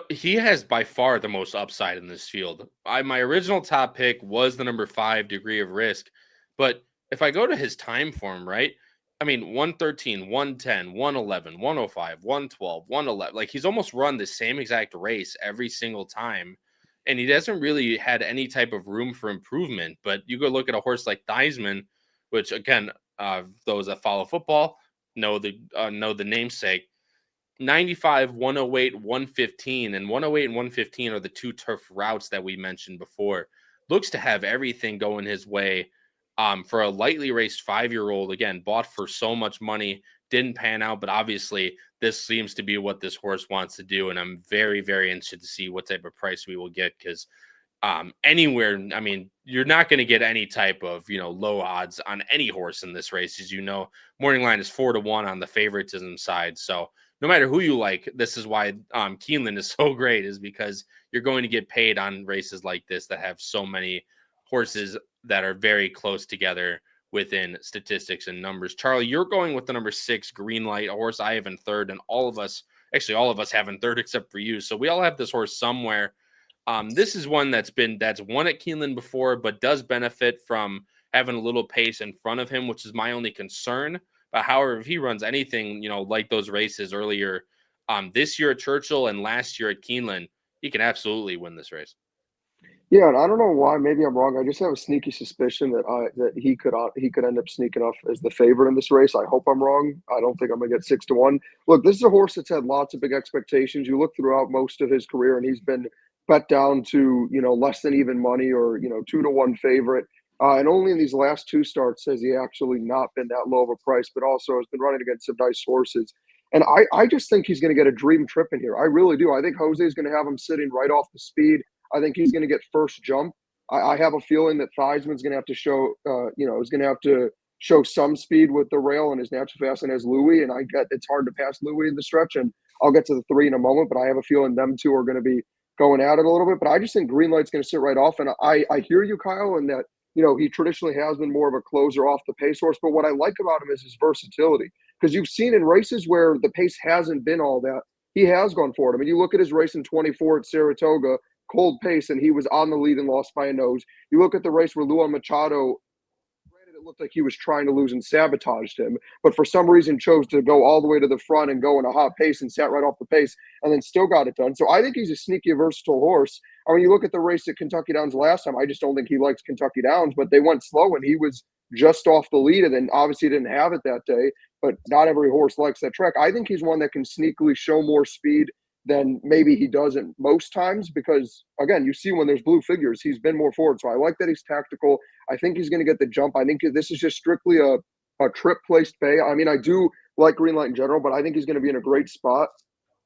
he has by far the most upside in this field. My original top pick was the number 5, Degree of Risk. But if I go to his time form, right? I mean, 113, 110, 111, 105, 112, 111. Like, he's almost run the same exact race every single time. And he doesn't really had any type of room for improvement. But you go look at a horse like Theismann, which, again, those that follow football know the namesake. 95, 108, 115. And 108 and 115 are the 2 turf routes that we mentioned before. Looks to have everything going his way For a lightly raced 5-year-old, again, bought for so much money, didn't pan out, but obviously this seems to be what this horse wants to do. And I'm very, very interested to see what type of price we will get, because anywhere, I mean, you're not going to get any type of, low odds on any horse in this race. As you know, morning line is 4-1 on the favoritism side. So no matter who you like, this is why Keeneland is so great, is because you're going to get paid on races like this that have so many horses that are very close together within statistics and numbers. Charlie, you're going with the number 6 Green Light, a horse I have in third, and all of us have in third except for you. So we all have this horse somewhere. This is one that's won at Keeneland before, but does benefit from having a little pace in front of him, which is my only concern. But however, if he runs anything, like those races earlier this year at Churchill and last year at Keeneland, he can absolutely win this race. Yeah, and I don't know why. Maybe I'm wrong. I just have a sneaky suspicion that he could end up sneaking off as the favorite in this race. I hope I'm wrong. I don't think I'm going to get 6-1. Look, this is a horse that's had lots of big expectations. You look throughout most of his career, and he's been bet down to less than even money, or 2-1 favorite. And only in these last 2 starts has he actually not been that low of a price, but also has been running against some nice horses. And I just think he's going to get a dream trip in here. I really do. I think Jose is going to have him sitting right off the speed. I think he's going to get first jump. I have a feeling that Theismann's going to have to show, is going to have to show some speed with the rail and his natural fast and as Louis. And I get it's hard to pass Louis in the stretch, and I'll get to the 3 in a moment. But I have a feeling them two are going to be going at it a little bit. But I just think Green Light's going to sit right off. And I hear you, Kyle, in that he traditionally has been more of a closer off the pace horse. But what I like about him is his versatility, because you've seen in races where the pace hasn't been all that, he has gone for it. I mean, you look at his race in 24 at Saratoga. Cold pace, and he was on the lead and lost by a nose. You look at the race where Luan Machado, granted, it looked like he was trying to lose and sabotaged him, but for some reason chose to go all the way to the front and go in a hot pace and sat right off the pace and then still got it done. So I think he's a sneaky, versatile horse. I mean, you look at the race at Kentucky Downs last time, I just don't think he likes Kentucky Downs, but they went slow and he was just off the lead, and then obviously didn't have it that day, but not every horse likes that track. I think he's one that can sneakily show more speed than maybe he doesn't most times, because again, you see when there's blue figures, he's been more forward. So I like that he's tactical. I think he's going to get the jump. I think this is just strictly a trip placed bay. I mean, I do like Green Light in general, but I think he's going to be in a great spot.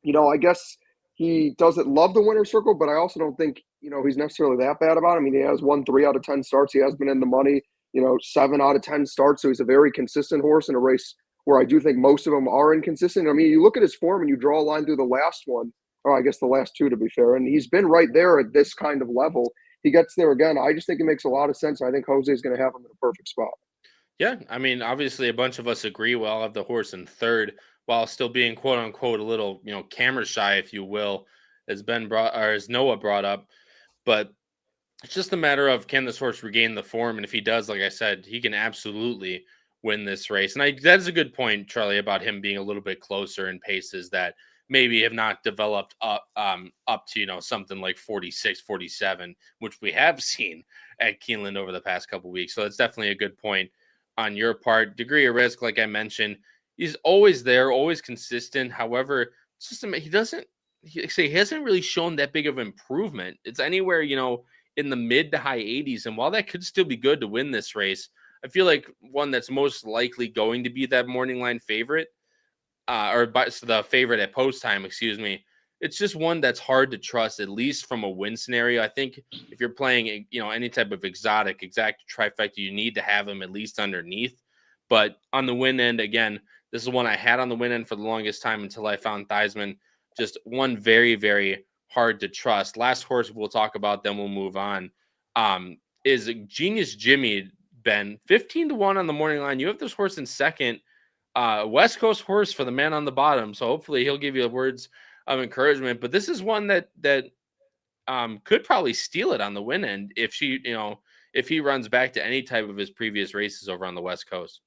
I guess he doesn't love the winner's circle, but I also don't think, he's necessarily that bad about it. I mean, he has won 3 out of 10 starts. He has been in the money, 7 out of 10 starts. So he's a very consistent horse in a race where I do think most of them are inconsistent. I mean, you look at his form and you draw a line through the last one, or I guess the last 2 to be fair, and he's been right there at this kind of level. He gets there again. I just think it makes a lot of sense. I think Jose is going to have him in a perfect spot. Yeah, I mean, obviously a bunch of us agree. We'll have the horse in third while still being quote unquote a little, camera shy, if you will, as Noah brought up. But it's just a matter of, can this horse regain the form? And if he does, like I said, he can absolutely win this race. And that's a good point, Charlie, about him being a little bit closer in paces that maybe have not developed up to, something like 46, 47, which we have seen at Keeneland over the past couple of weeks. So that's definitely a good point on your part. Degree of risk, like I mentioned, he's always there, always consistent. However, it's just he hasn't really shown that big of improvement. It's anywhere, in the mid to high 80s. And while that could still be good to win this race, I feel like one that's most likely going to be that morning line favorite, the favorite at post time, it's just one that's hard to trust, at least from a win scenario. I think if you're playing, any type of exact trifecta, you need to have him at least underneath. But on the win end, again, this is one I had on the win end for the longest time until I found Theismann. Just one very, very hard to trust. Last horse we'll talk about, then we'll move on, is Genius Jimmy. Ben, 15-1 on the morning line. You have this horse in second, West Coast horse for the man on the bottom. So hopefully he'll give you words of encouragement. But this is one that could probably steal it on the win end if he runs back to any type of his previous races over on the West Coast.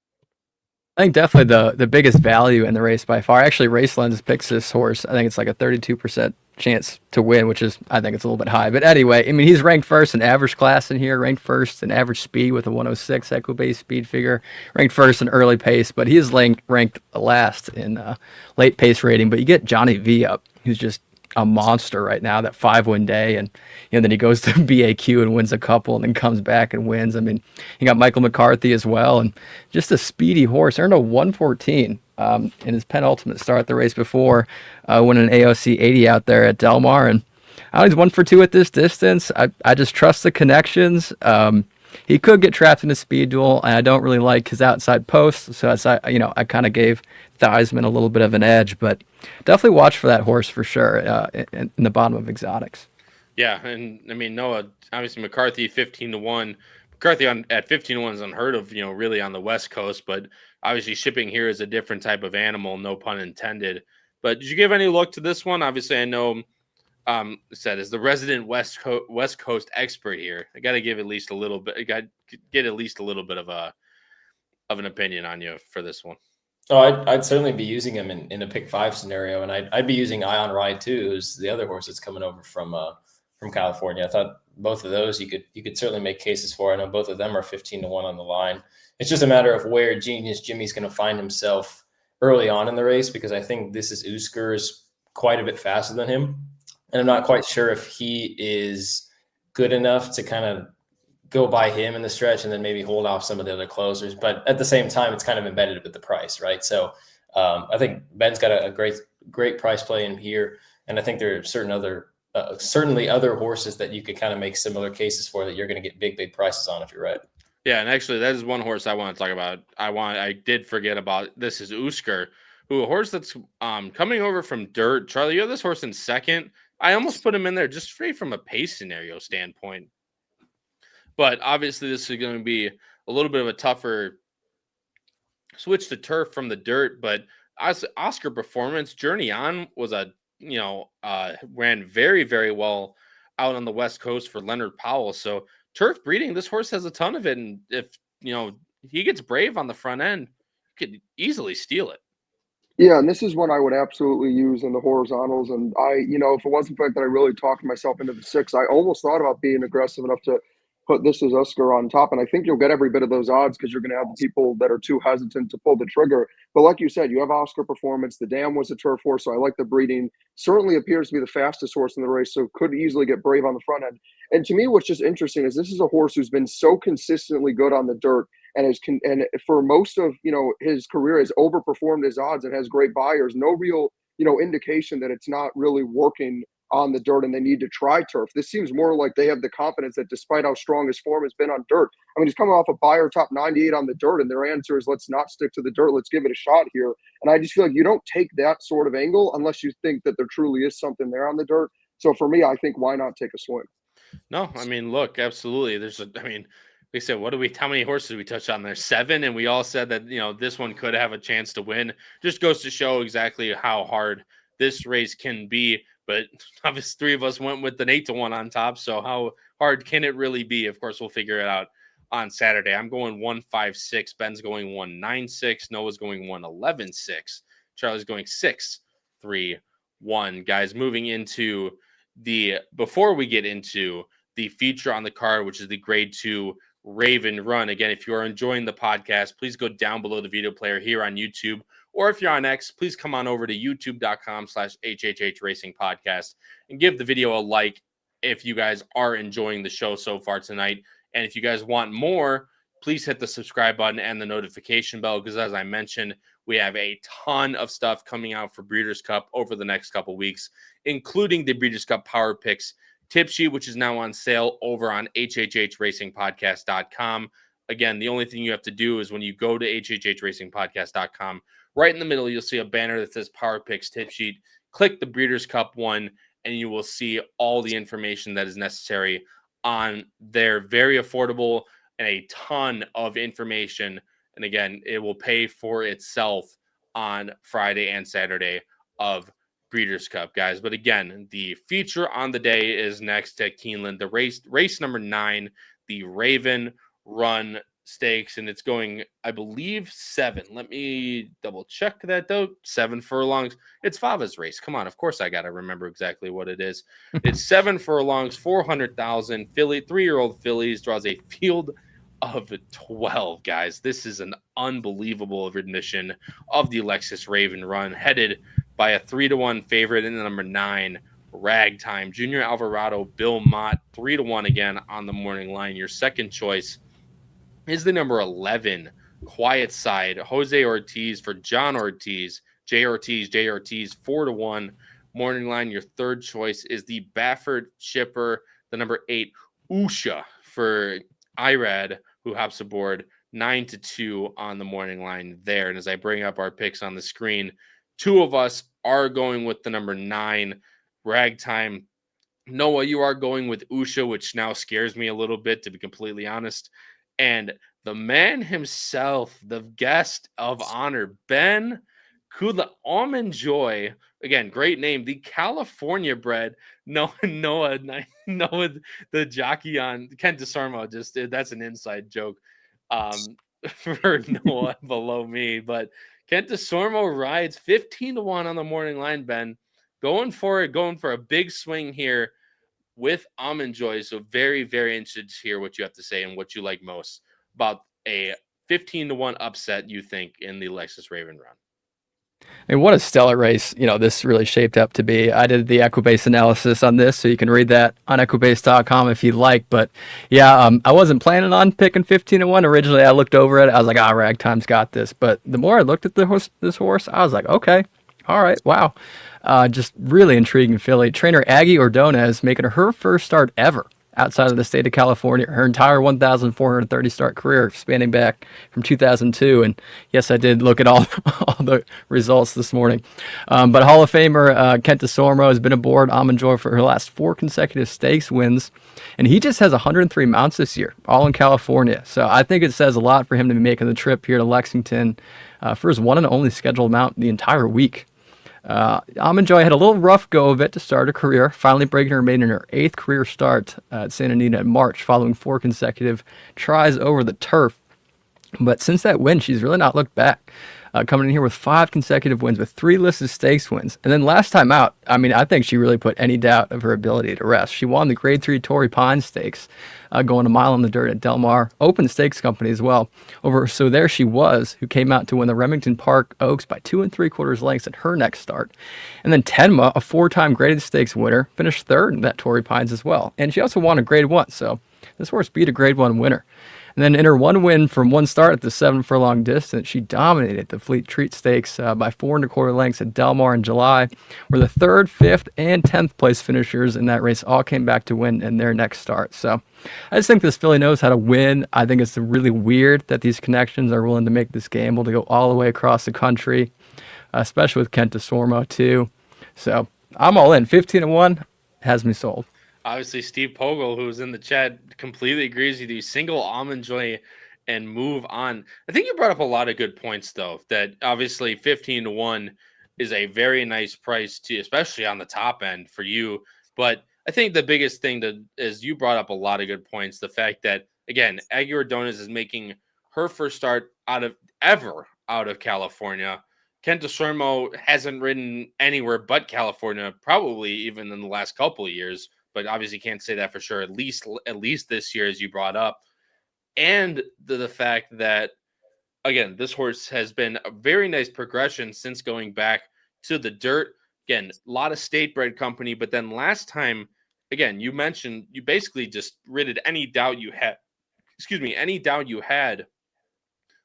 I think definitely the biggest value in the race by far. Actually, Race Lens picks this horse. I think it's like a 32% chance to win, which is, I think it's a little bit high. But anyway, I mean, he's ranked first in average class in here, ranked first in average speed with a 106 Equibase speed figure, ranked first in early pace, but he is ranked last in late pace rating. But you get Johnny V up, who's just a monster right now, that 5-win day, and then he goes to BAQ and wins a couple, and then comes back and wins. I mean, you got Michael McCarthy as well, and just a speedy horse. Earned a 114 in his penultimate start the race before, winning an AOC 80 out there at Del Mar, and he's 1 for 2 at this distance. I just trust the connections. He could get trapped in a speed duel, and I don't really like his outside post, so I kind of gave Theismann a little bit of an edge, but definitely watch for that horse for sure in the bottom of exotics. Yeah, and I mean, Noah, obviously McCarthy 15-1. McCarthy at 15-1 is unheard of, really on the West Coast, but obviously shipping here is a different type of animal, no pun intended. But did you give any look to this one? Obviously, I know said as the resident West Coast expert here, I got to give at least a little bit. I got to get at least a little bit of an opinion on you for this one. Oh, I'd certainly be using him in a pick 5 scenario, and I'd be using Ion Ride too, who's the other horse that's coming over from California. I thought both of those you could certainly make cases for. I know both of them are 15-1 on the line. It's just a matter of where Genius Jimmy's going to find himself early on in the race, because I think this is Usker's quite a bit faster than him. And I'm not quite sure if he is good enough to kind of go by him in the stretch and then maybe hold off some of the other closers. But at the same time, it's kind of embedded with the price, right? So I think Ben's got a great price play in here. And I think there are certainly other horses that you could kind of make similar cases for that you're going to get big prices on if you're right. Yeah, and actually that is one horse I want to talk about. I did forget about. This is Usker, a horse that's coming over from dirt. Charlie, you have this horse in second. I almost put him in there just straight from a pace scenario standpoint. But obviously this is going to be a little bit of a tougher switch to turf from the dirt. But Oscar Performance, Journey On was ran very, very well out on the West Coast for Leonard Powell. So turf breeding, this horse has a ton of it. And if, he gets brave on the front end, you could easily steal it. Yeah, and this is one I would absolutely use in the horizontals. And if it wasn't for the fact that I really talked myself into the 6, I almost thought about being aggressive enough to put This Is Usker on top. And I think you'll get every bit of those odds because you're going to have the people that are too hesitant to pull the trigger. But like you said, you have Oscar Performance. The Dam was a turf horse, so I like the breeding. Certainly appears to be the fastest horse in the race, so could easily get brave on the front end. And to me, what's just interesting is this is a horse who's been so consistently good on the dirt, and for most of his career has overperformed his odds and has great buyers. No real indication that it's not really working on the dirt and they need to try turf. This seems more like they have the confidence that despite how strong his form has been on dirt, I mean, he's coming off a buyer top 98 on the dirt, and their answer is let's not stick to the dirt. Let's give it a shot here. And I just feel like you don't take that sort of angle unless you think that there truly is something there on the dirt. So for me, I think why not take a swing? No, I mean, look, absolutely. We said, how many horses did we touch on there? 7. And we all said that, this one could have a chance to win. Just goes to show exactly how hard this race can be. But obviously 3 of us went with an 8-1 on top. So how hard can it really be? Of course, we'll figure it out on Saturday. I'm going 1-5-6. Ben's going 1-9-6. Noah's going 1-11-6. Charlie's going 6-3-1. Guys, moving into before we get into the feature on the card, which is the Grade 2 Raven Run. Again, if you are enjoying the podcast, please go down below the video player here on YouTube. Or if you're on X, please come on over to youtube.com/HHH Racing Podcast and give the video a like if you guys are enjoying the show so far tonight. And if you guys want more, please hit the subscribe button and the notification bell, because as I mentioned, we have a ton of stuff coming out for Breeders' Cup over the next couple weeks, including the Breeders' Cup Power Picks tip sheet, which is now on sale over on HHHRacingPodcast.com. Again, the only thing you have to do is when you go to HHHRacingPodcast.com, right in the middle, you'll see a banner that says Power Picks tip sheet. Click the Breeders' Cup one, and you will see all the information that is necessary on there. Very affordable and a ton of information. And again, it will pay for itself on Friday and Saturday of Breeders' Cup, guys. But again, the feature on the day is next at Keeneland, the race number 9, the Raven Run Stakes, and it's going, I believe, 7. Let me double check that though. 7 furlongs. It's Fava's race. Come on, of course I got to remember exactly what it is. It's 7 furlongs, 400,000 filly, 3-year-old fillies, draws a field of 12, guys. This is an unbelievable admission of the Alexis Raven Run, headed by a 3-1 favorite in the number 9, Ragtime, Junior Alvarado, Belmont, 3-1 again on the morning line. Your second choice is the number 11, Quiet Side, Jose Ortiz for John Ortiz, J Ortiz, 4-1 morning line. Your third choice is the Baffert Shipper, the number 8, Usha for Irad, who hops aboard 9-2 on the morning line there. And as I bring up our picks on the screen, two of us are going with the number 9, Ragtime. Noah, you are going with Usha, which now scares me a little bit, to be completely honest. And the man himself, the guest of honor, Ben Kudla, Almond Joy, again, great name, the California bred Noah, the jockey on Kent DeSormo. Just that's an inside joke for Noah below me. But Kent DeSormo rides 15-1 on the morning line, Ben. Going for a big swing here with Almond Joy. So very, very interested to hear what you have to say and what you like most about a 15-1 upset you think in the Lexus Raven Run. And what a stellar race, this really shaped up to be. I did the Equibase analysis on this, so you can read that on Equibase.com if you'd like. But yeah, I wasn't planning on picking 15-1. Originally, I looked over it. I was like, Ragtime's got this. But the more I looked at this horse, I was like, okay, all right, wow. Just really intriguing filly. Trainer Aggie Ordonez making her first start ever outside of the state of California, her entire 1,430 start career spanning back from 2002. And yes, I did look at all the results this morning. But Hall of Famer Kent DeSormo has been aboard Almond Joy for her last 4 consecutive stakes wins. And he just has 103 mounts this year, all in California. So I think it says a lot for him to be making the trip here to Lexington for his one and only scheduled mount the entire week. Almond Joy had a little rough go of it to start her career, finally breaking her maiden in her 8th career start at Santa Anita in March, following 4 consecutive tries over the turf. But since that win, she's really not looked back, coming in here with 5 consecutive wins with 3 listed stakes wins. And then last time out, I think she really put any doubt of her ability to rest. She won the Grade 3 Torrey Pines Stakes, going a mile in the dirt at Del Mar Open Stakes Company as well. So there she was, who came out to win the Remington Park Oaks by 2 3/4 lengths at her next start. And then Tenma, a 4-time graded stakes winner, finished 3rd in that Torrey Pines as well. And she also won a Grade 1, so this horse beat a Grade 1 winner. And then in her one win from one start at the 7 furlong distance, she dominated the Fleet Treat Stakes by 4 1/4 lengths at Del Mar in July, where the 3rd, 5th, and 10th place finishers in that race all came back to win in their next start. So I just think this filly knows how to win. I think it's really weird that these connections are willing to make this gamble to go all the way across the country, especially with Kent DeSormo too. So I'm all in. 15-1 has me sold. Obviously, Steve Pogel, who's in the chat, completely agrees with you. Single Almond Joy and move on. I think you brought up a lot of good points, though, that obviously 15-1 is a very nice price, to, especially on the top end for you. But I think the biggest thing is you brought up a lot of good points. The fact that, again, Aggie Ordonez is making her first start out of California. Kent DeSormo hasn't ridden anywhere but California, probably even in the last couple of years. But obviously can't say that for sure, at least this year, as you brought up. And the fact that, again, this horse has been a very nice progression since going back to the dirt. Again, a lot of state bred company. But then last time, again, you mentioned you basically just ridded any doubt you had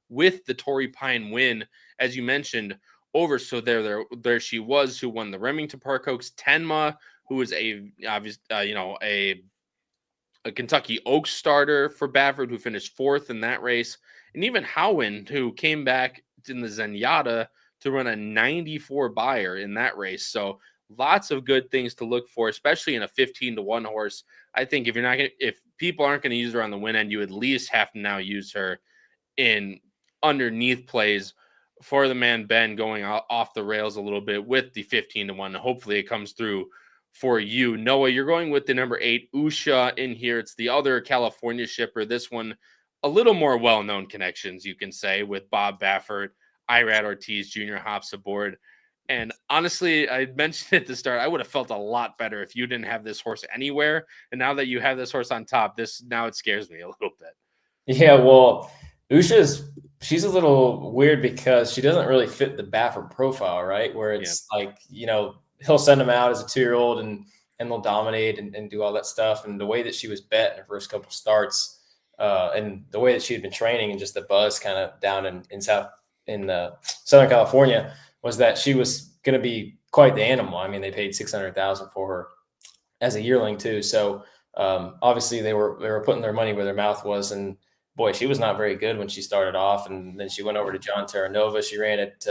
with the Torrey Pine win, as you mentioned, over. So there she was, who won the Remington Park Oaks. Tenma, who is a Kentucky Oaks starter for Baffert, who finished 4th in that race. And even Howind, who came back in the Zenyatta to run a 94 buyer in that race. So lots of good things to look for, especially in a 15-1 horse. I think if people aren't going to use her on the win end, you at least have to now use her in underneath plays for the man Ben, going off the rails a little bit with the 15-1. Hopefully it comes through for you. Noah, you're going with the number 8, Usha, in here. It's the other California shipper. This one, a little more well-known connections, you can say, with Bob Baffert, Irad Ortiz Jr. hops aboard. And honestly, I mentioned at the start, I would have felt a lot better if you didn't have this horse anywhere. And now that you have this horse on top, now it scares me a little bit. Yeah, well, she's a little weird because she doesn't really fit the Baffert profile, right? Where it's like, he'll send him out as a 2-year-old and and they'll dominate and do all that stuff. And the way that she was bet in her first couple starts, and the way that she had been training and just the buzz kind of down in Southern California was that she was going to be quite the animal. I mean, they paid $600,000 for her as a yearling too. So obviously they were putting their money where their mouth was. And boy, she was not very good when she started off. And then she went over to John Terranova. She ran at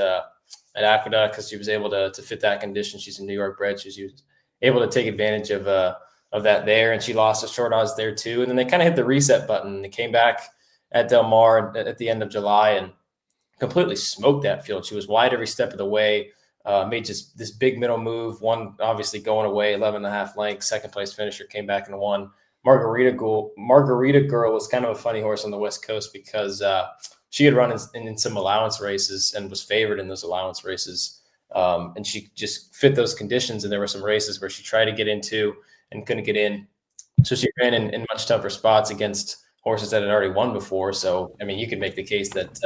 Aqueduct because she was able to fit that condition. She's a New York bred. She was able to take advantage of that there. And she lost a short odds there too. And then they kind of hit the reset button. They came back at Del Mar at the end of July and completely smoked that field. She was wide every step of the way. Made just this big middle move, one obviously going away, 11.5 lengths, second place finisher, came back and won. Margarita Girl was kind of a funny horse on the West Coast because she had run in some allowance races and was favored in those allowance races. And she just fit those conditions. And there were some races where she tried to get into and couldn't get in. So she ran in much tougher spots against horses that had already won before. So, I mean, you could make the case that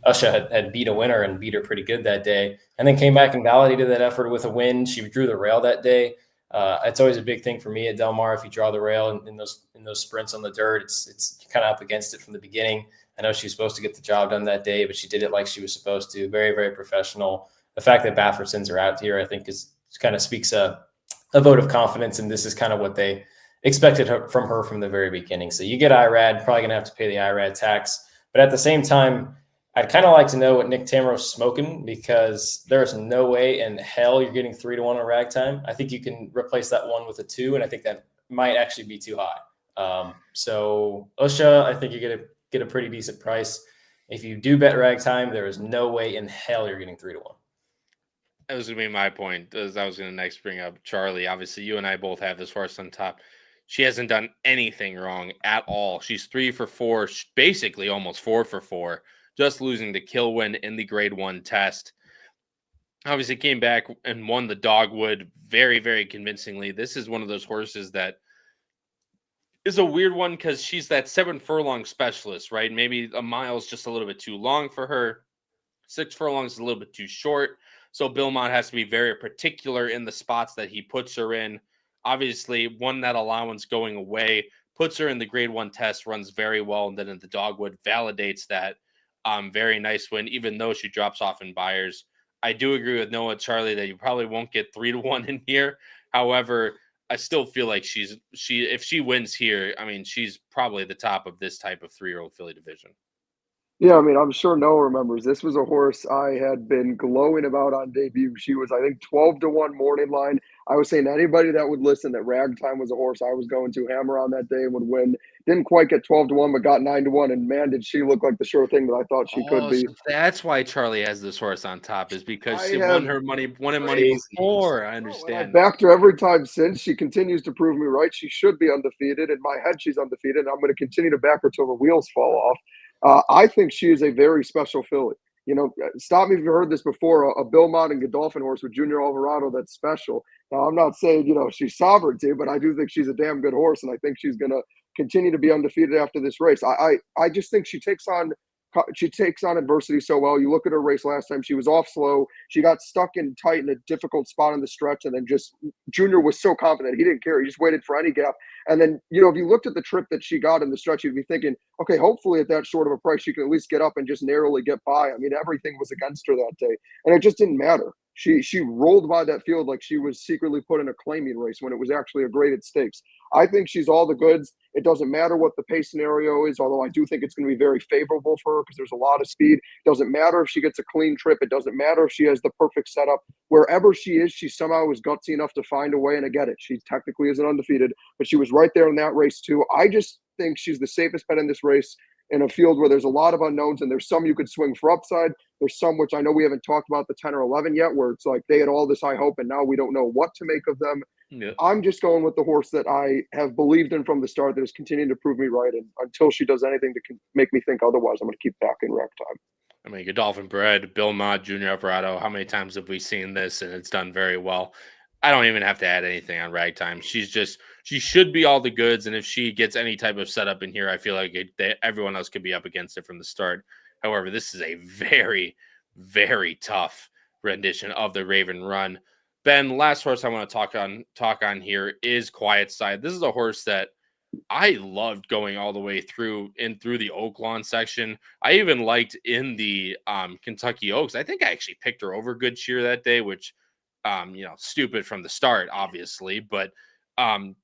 Usha had beat a winner and beat her pretty good that day, and then came back and validated that effort with a win. She drew the rail that day. It's always a big thing for me at Del Mar. If you draw the rail in those sprints on the dirt, it's kind of up against it from the beginning. I know she was supposed to get the job done that day, but she did it like she was supposed to. Very, very professional. The fact that Baffersons are out here, I think, is kind of speaks a vote of confidence, and this is kind of what they expected from her from the very beginning. So you get IRAD, probably going to have to pay the IRAD tax, but at the same time, I'd kind of like to know what Nick Tamro's smoking, because there's no way in hell you're getting 3-1 on ragtime. I think you can replace that 1 with a 2, and I think that might actually be too high. So Usha, I think you're going to get a pretty decent price. If you do bet ragtime, there is no way in hell you're getting 3-1. That was going to be my point. As I was going to next bring up Charlie. Obviously, you and I both have this horse on top. She hasn't done anything wrong at all. She's 3 for 4, basically almost 4 for 4. Just losing to Kilwin in the grade 1 test. Obviously came back and won the Dogwood very, very convincingly. This is one of those horses that is a weird one because she's that 7 furlong specialist, right? Maybe a mile's just a little bit too long for her. 6 furlongs is a little bit too short. So Belmont has to be very particular in the spots that he puts her in. Obviously, won that allowance going away, puts her in the grade 1 test, runs very well, and then in the Dogwood validates that. Very nice win, even though she drops off in buyers. I do agree with Noah, Charlie, that you probably won't get 3-1 in here. However, I still feel like if she wins here, I mean, she's probably the top of this type of 3-year-old filly division. Yeah, I mean, I'm sure Noah remembers. This was a horse I had been glowing about on debut. She was, I think, 12-1 morning line. I was saying to anybody that would listen that Ragtime was a horse I was going to hammer on that day and would win. Didn't quite get 12-1, but got 9-1. And man, did she look like the sure thing that I thought she could be. So that's why Charlie has this horse on top, is because she won money before. I understand. I backed her every time since. She continues to prove me right. She should be undefeated. In my head, she's undefeated. And I'm going to continue to back her till the wheels fall off. I think she is a very special filly. You know, stop me if you've heard this before, a Belmont and Godolphin horse with Junior Alvarado that's special. Now, I'm not saying, she's sovereignty, but I do think she's a damn good horse, and I think she's going to continue to be undefeated after this race. I just think she takes on adversity so well. You look at her race last time, she was off slow. She got stuck in tight in a difficult spot in the stretch, and then just Junior was so confident. He didn't care. He just waited for any gap. And then, if you looked at the trip that she got in the stretch, you'd be thinking, okay, hopefully at that short of a price, she can at least get up and just narrowly get by. I mean, everything was against her that day, and it just didn't matter. She rolled by that field like she was secretly put in a claiming race when it was actually a graded stakes. I think she's all the goods. It doesn't matter what the pace scenario is, although I do think it's going to be very favorable for her because there's a lot of speed. It doesn't matter if she gets a clean trip. It doesn't matter if she has the perfect setup. Wherever she is, she somehow was gutsy enough to find a way, and I get it. She technically isn't undefeated, but she was right there in that race too. I just think she's the safest bet in this race in a field where there's a lot of unknowns, and there's some you could swing for upside. There's some which I know we haven't talked about, the 10 or 11 yet, where it's like they had all this high hope and now we don't know what to make of them. Yeah. I'm just going with the horse that I have believed in from the start that is continuing to prove me right. And until she does anything to make me think otherwise, I'm going to keep backing Ragtime. I mean, Godolphin bred, Belmont, Junior Alvarado. How many times have we seen this? And it's done very well. I don't even have to add anything on Ragtime. She should be all the goods. And if she gets any type of setup in here, I feel like everyone else could be up against it from the start. However, this is a very, very tough rendition of the Raven Run. Ben, last horse I want to talk on here is Quiet Side. This is a horse that I loved going all the way through the Oak Lawn section. I even liked in the Kentucky Oaks. I think I actually picked her over Good Cheer that day, which stupid from the start, obviously, but trying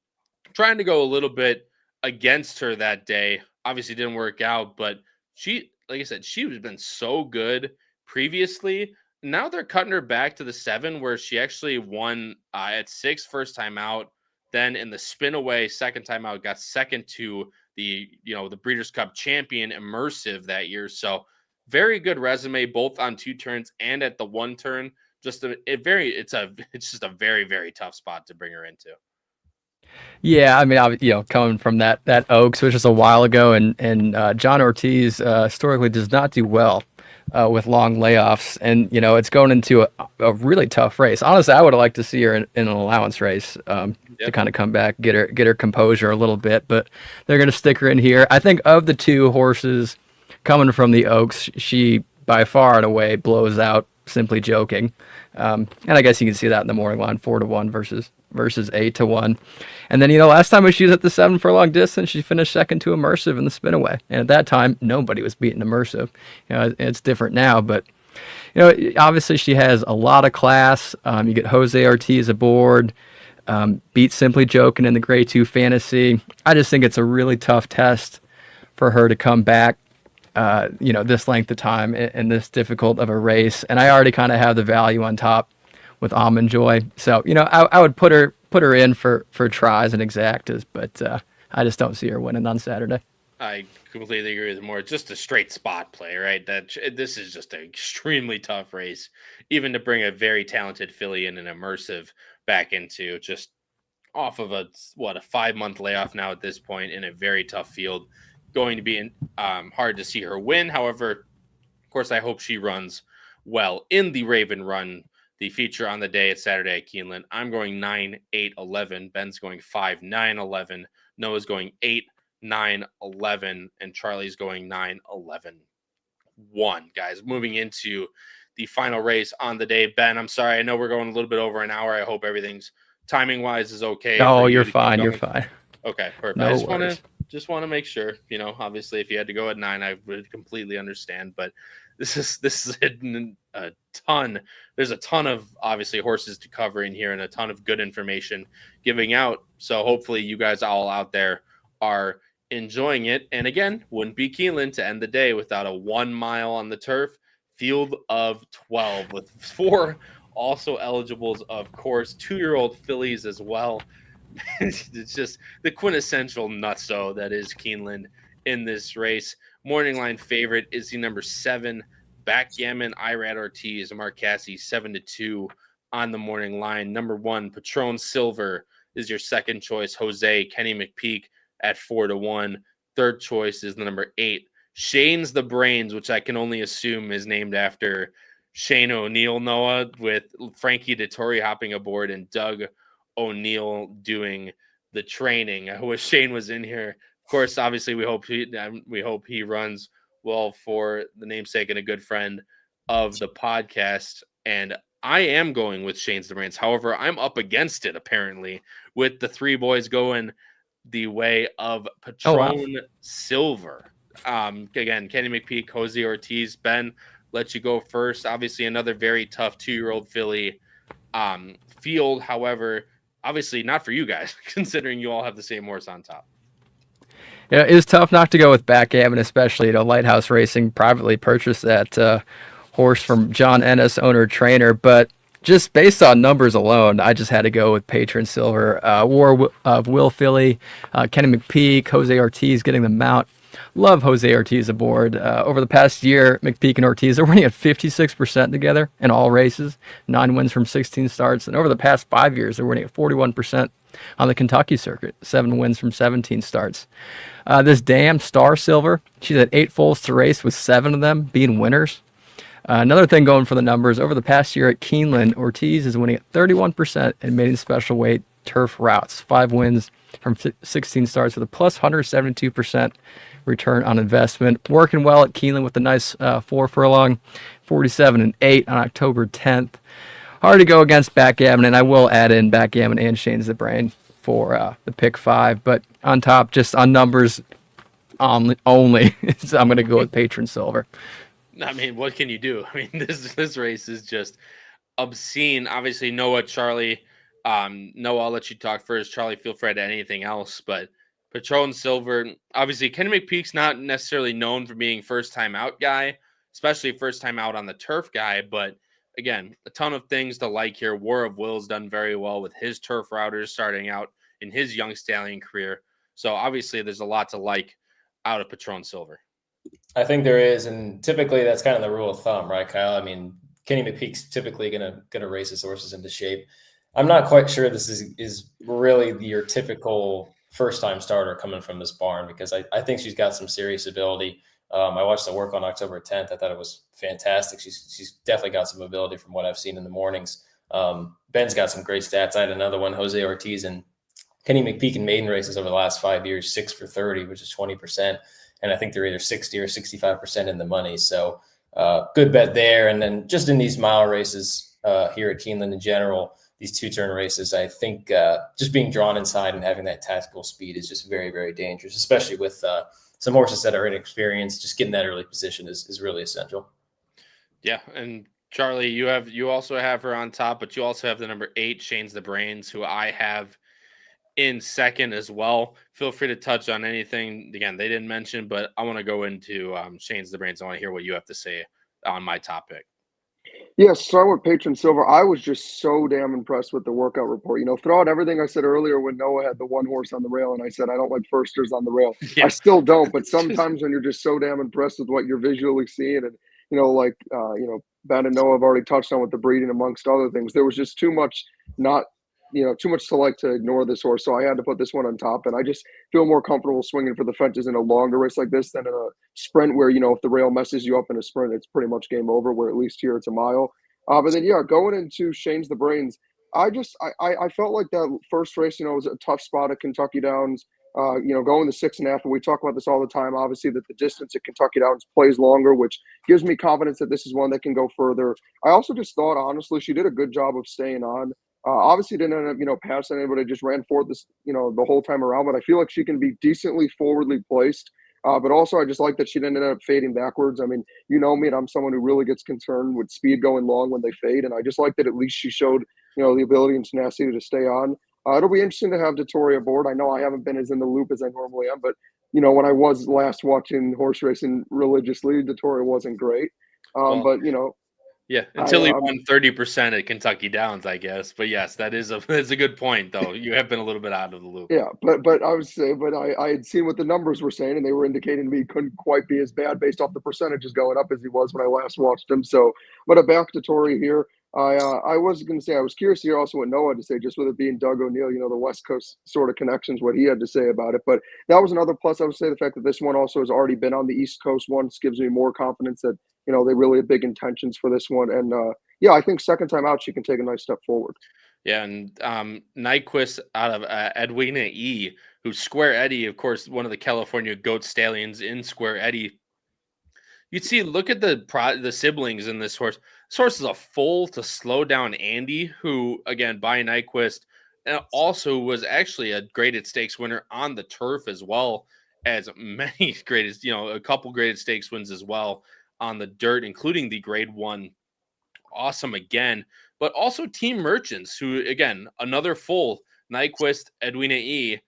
to go a little bit against her that day. Obviously didn't work out, but she, like I said, she has been so good previously. Now they're cutting her back to the 7, where she actually won at 6 first time out. Then in the spin away second time out, got second to the Breeders' Cup champion Immersive that year. So very good resume, both on 2 turns and at the 1 turn. It's just a very, very tough spot to bring her into. Yeah, I mean, coming from that Oaks, which is a while ago, and John Ortiz historically does not do well with long layoffs, and it's going into a really tough race. Honestly, I would have liked to see her in an allowance race to kind of come back, get her composure a little bit, but they're going to stick her in here. I think of the 2 horses coming from the Oaks, she by far and away blows out Simply Joking, and I guess you can see that in the morning line, 4-1 versus 8-1. And then, last time she was at the 7 furlong distance, she finished second to Immersive in the spin away. And at that time, nobody was beating Immersive. It's different now, but, obviously she has a lot of class. You get Jose Ortiz aboard, beat Simply Joking in the Grade 2 Fantasy. I just think it's a really tough test for her to come back, this length of time in this difficult of a race. And I already kind of have the value on top with Almond Joy. So, I would put her in for tries and exactas, but I just don't see her winning on Saturday. I completely agree with more. Just a straight spot play, right? This is just an extremely tough race, even to bring a very talented filly in an Immersive back into, just off of a 5-month layoff now at this point in a very tough field. Going to be hard to see her win. However, of course, I hope she runs well in the Raven Run, the feature on the day at Saturday at Keeneland. I'm going 9-8-11. Ben's going 5-9-11. Noah's going 8-9-11. And Charlie's going 9-11-1. Guys, moving into the final race on the day. Ben, I'm sorry. I know we're going a little bit over an hour. I hope everything's timing-wise is okay. Oh, you're fine. You're fine. Okay, perfect. No I just want to make sure, obviously if you had to go at 9, I would completely understand, but this is a ton. There's a ton of obviously horses to cover in here and a ton of good information giving out. So hopefully you guys all out there are enjoying it. And again, wouldn't be Keeneland to end the day without a 1 mile on the turf, field of 12 with 4 also eligibles, of course, 2-year-old fillies as well. It's just the quintessential nutso that is Keeneland in this race. Morning line favorite is the number 7 Backgammon Irad Ortiz, Mark Cassie 7-2 on the morning line. Number 1 Patron Silver is your second choice. Jose Kenny McPeak at 4-1. Third choice is the number 8 Shane's the Brains, which I can only assume is named after Shane O'Neill, Noah, with Frankie Dettori hopping aboard and Doug O'Neill doing the training. I wish Shane was in here. Of course, obviously, we hope he runs well for the namesake and a good friend of the podcast. And I am going with Shane's the Brains. However, I'm up against it apparently with the 3 boys going the way of Patron Silver. Again, Kenny McPeak, Jose Ortiz. Ben, let you go first. Obviously, another very tough 2-year-old filly field. However, obviously not for you guys, considering you all have the same horse on top. Yeah, it is tough not to go with Backgammon, especially, Lighthouse Racing privately purchased that horse from John Ennis, owner-trainer, but just based on numbers alone, I just had to go with Patron Silver. War of Will Philly, Kenny McPeak, Jose Ortiz getting the mount. Love Jose Ortiz aboard. Over the past year, McPeak and Ortiz are winning at 56% together in all races, 9 wins from 16 starts. And over the past 5 years, they're winning at 41% on the Kentucky circuit, 7 wins from 17 starts. This damn Star Silver, she's at 8 foals to race with 7 of them being winners. Another thing going for the numbers, over the past year at Keeneland, Ortiz is winning at 31% in maiden special weight turf routes, 5 wins from 16 starts with a plus 172% return on investment. Working well at Keeneland with a nice 4 furlong, 47-8 on October 10th. hard to go against backgammon, and I will add in backgammon and Shane's the Brain for the pick 5. But on top, just on numbers only, so I'm going to go with Patron Silver. I mean, what can you do? I mean, this race is just obscene. Obviously, Noah, Charlie, Noah, I'll let you talk first. Charlie, feel free to anything else. But Patron Silver, obviously, Kenny McPeak's not necessarily known for being first-time out guy, especially first-time out on the turf guy. But again, a ton of things to like here. War of Will's done very well with his turf routers starting out in his young stallion career. So obviously, there's a lot to like out of Patron Silver. I think there is, and typically that's kind of the rule of thumb, right, Kyle? I mean, Kenny McPeak's typically gonna race his horses into shape. I'm not quite sure this is really your typical first-time starter coming from this barn, because I think she's got some serious ability. I watched the work on October 10th. I thought it was fantastic. She's definitely got some ability from what I've seen in the mornings. Ben's got some great stats. I had another one, Jose Ortiz and Kenny McPeak in maiden races over the last 5 years, 6 for 30, which is 20%. And I think they're either 60 or 65% in the money. So good bet there. And then just in these mile races here at Keeneland in general, these two-turn races, I think just being drawn inside and having that tactical speed is just very, very dangerous, especially with some horses that are inexperienced. Just getting that early position is really essential. Yeah, and Charlie, you also have her on top, but you also have the number 8, Shane's the Brains, who I have in second as well. Feel free to touch on anything. Again, they didn't mention, but I want to go into Shane's the Brains. I want to hear what you have to say on my topic. Yeah, starting with Patron Silver, I was just so damn impressed with the workout report. You know, throughout everything I said earlier when Noah had the one horse on the rail and I said I don't like firsters on the rail. Yeah. I still don't, but sometimes when you're just so damn impressed with what you're visually seeing, and like Ben and Noah have already touched on with the breeding amongst other things, there was just too much too much to like to ignore this horse. So I had to put this one on top, and I just feel more comfortable swinging for the fences in a longer race like this than in a sprint where, if the rail messes you up in a sprint, it's pretty much game over, where at least here it's a mile. But then, going into Shane's the Brains, I felt like that first race, was a tough spot at Kentucky Downs, going the 6.5. And we talk about this all the time, obviously, that the distance at Kentucky Downs plays longer, which gives me confidence that this is one that can go further. I also just thought, honestly, she did a good job of staying on. Obviously didn't end up, passing anybody, just ran forward this, the whole time around. But I feel like she can be decently forwardly placed. But also I just like that she didn't end up fading backwards. I mean, me, and I'm someone who really gets concerned with speed going long when they fade. And I just like that at least she showed, the ability and tenacity to stay on. It'll be interesting to have Dettori aboard. I know I haven't been as in the loop as I normally am, but, when I was last watching horse racing religiously, Dettori wasn't great. But, yeah, until he won 30% at Kentucky Downs, I guess. But yes, that's a good point, though. You have been a little bit out of the loop. Yeah, but I would say, I had seen what the numbers were saying, and they were indicating to me he couldn't quite be as bad based off the percentages going up as he was when I last watched him. So, but back to Tori here. I was going to say I was curious to hear also what Noah had to say, just with it being Doug O'Neill, the West Coast sort of connections, what he had to say about it. But that was another plus. I would say the fact that this one also has already been on the East Coast once gives me more confidence that they really have big intentions for this one. And I think second time out she can take a nice step forward. Yeah, and Nyquist out of Edwina E, who's Square Eddie, of course, one of the California goat stallions in Square Eddie. You'd see, look at the siblings in this horse. This horse is a foal to slow down Andy, who, again, by Nyquist, also was actually a graded stakes winner on the turf, as well as many graded, a couple graded stakes wins as well on the dirt, including the grade 1. Awesome again. But also Team Merchants, who, again, another full Nyquist, Edwina E,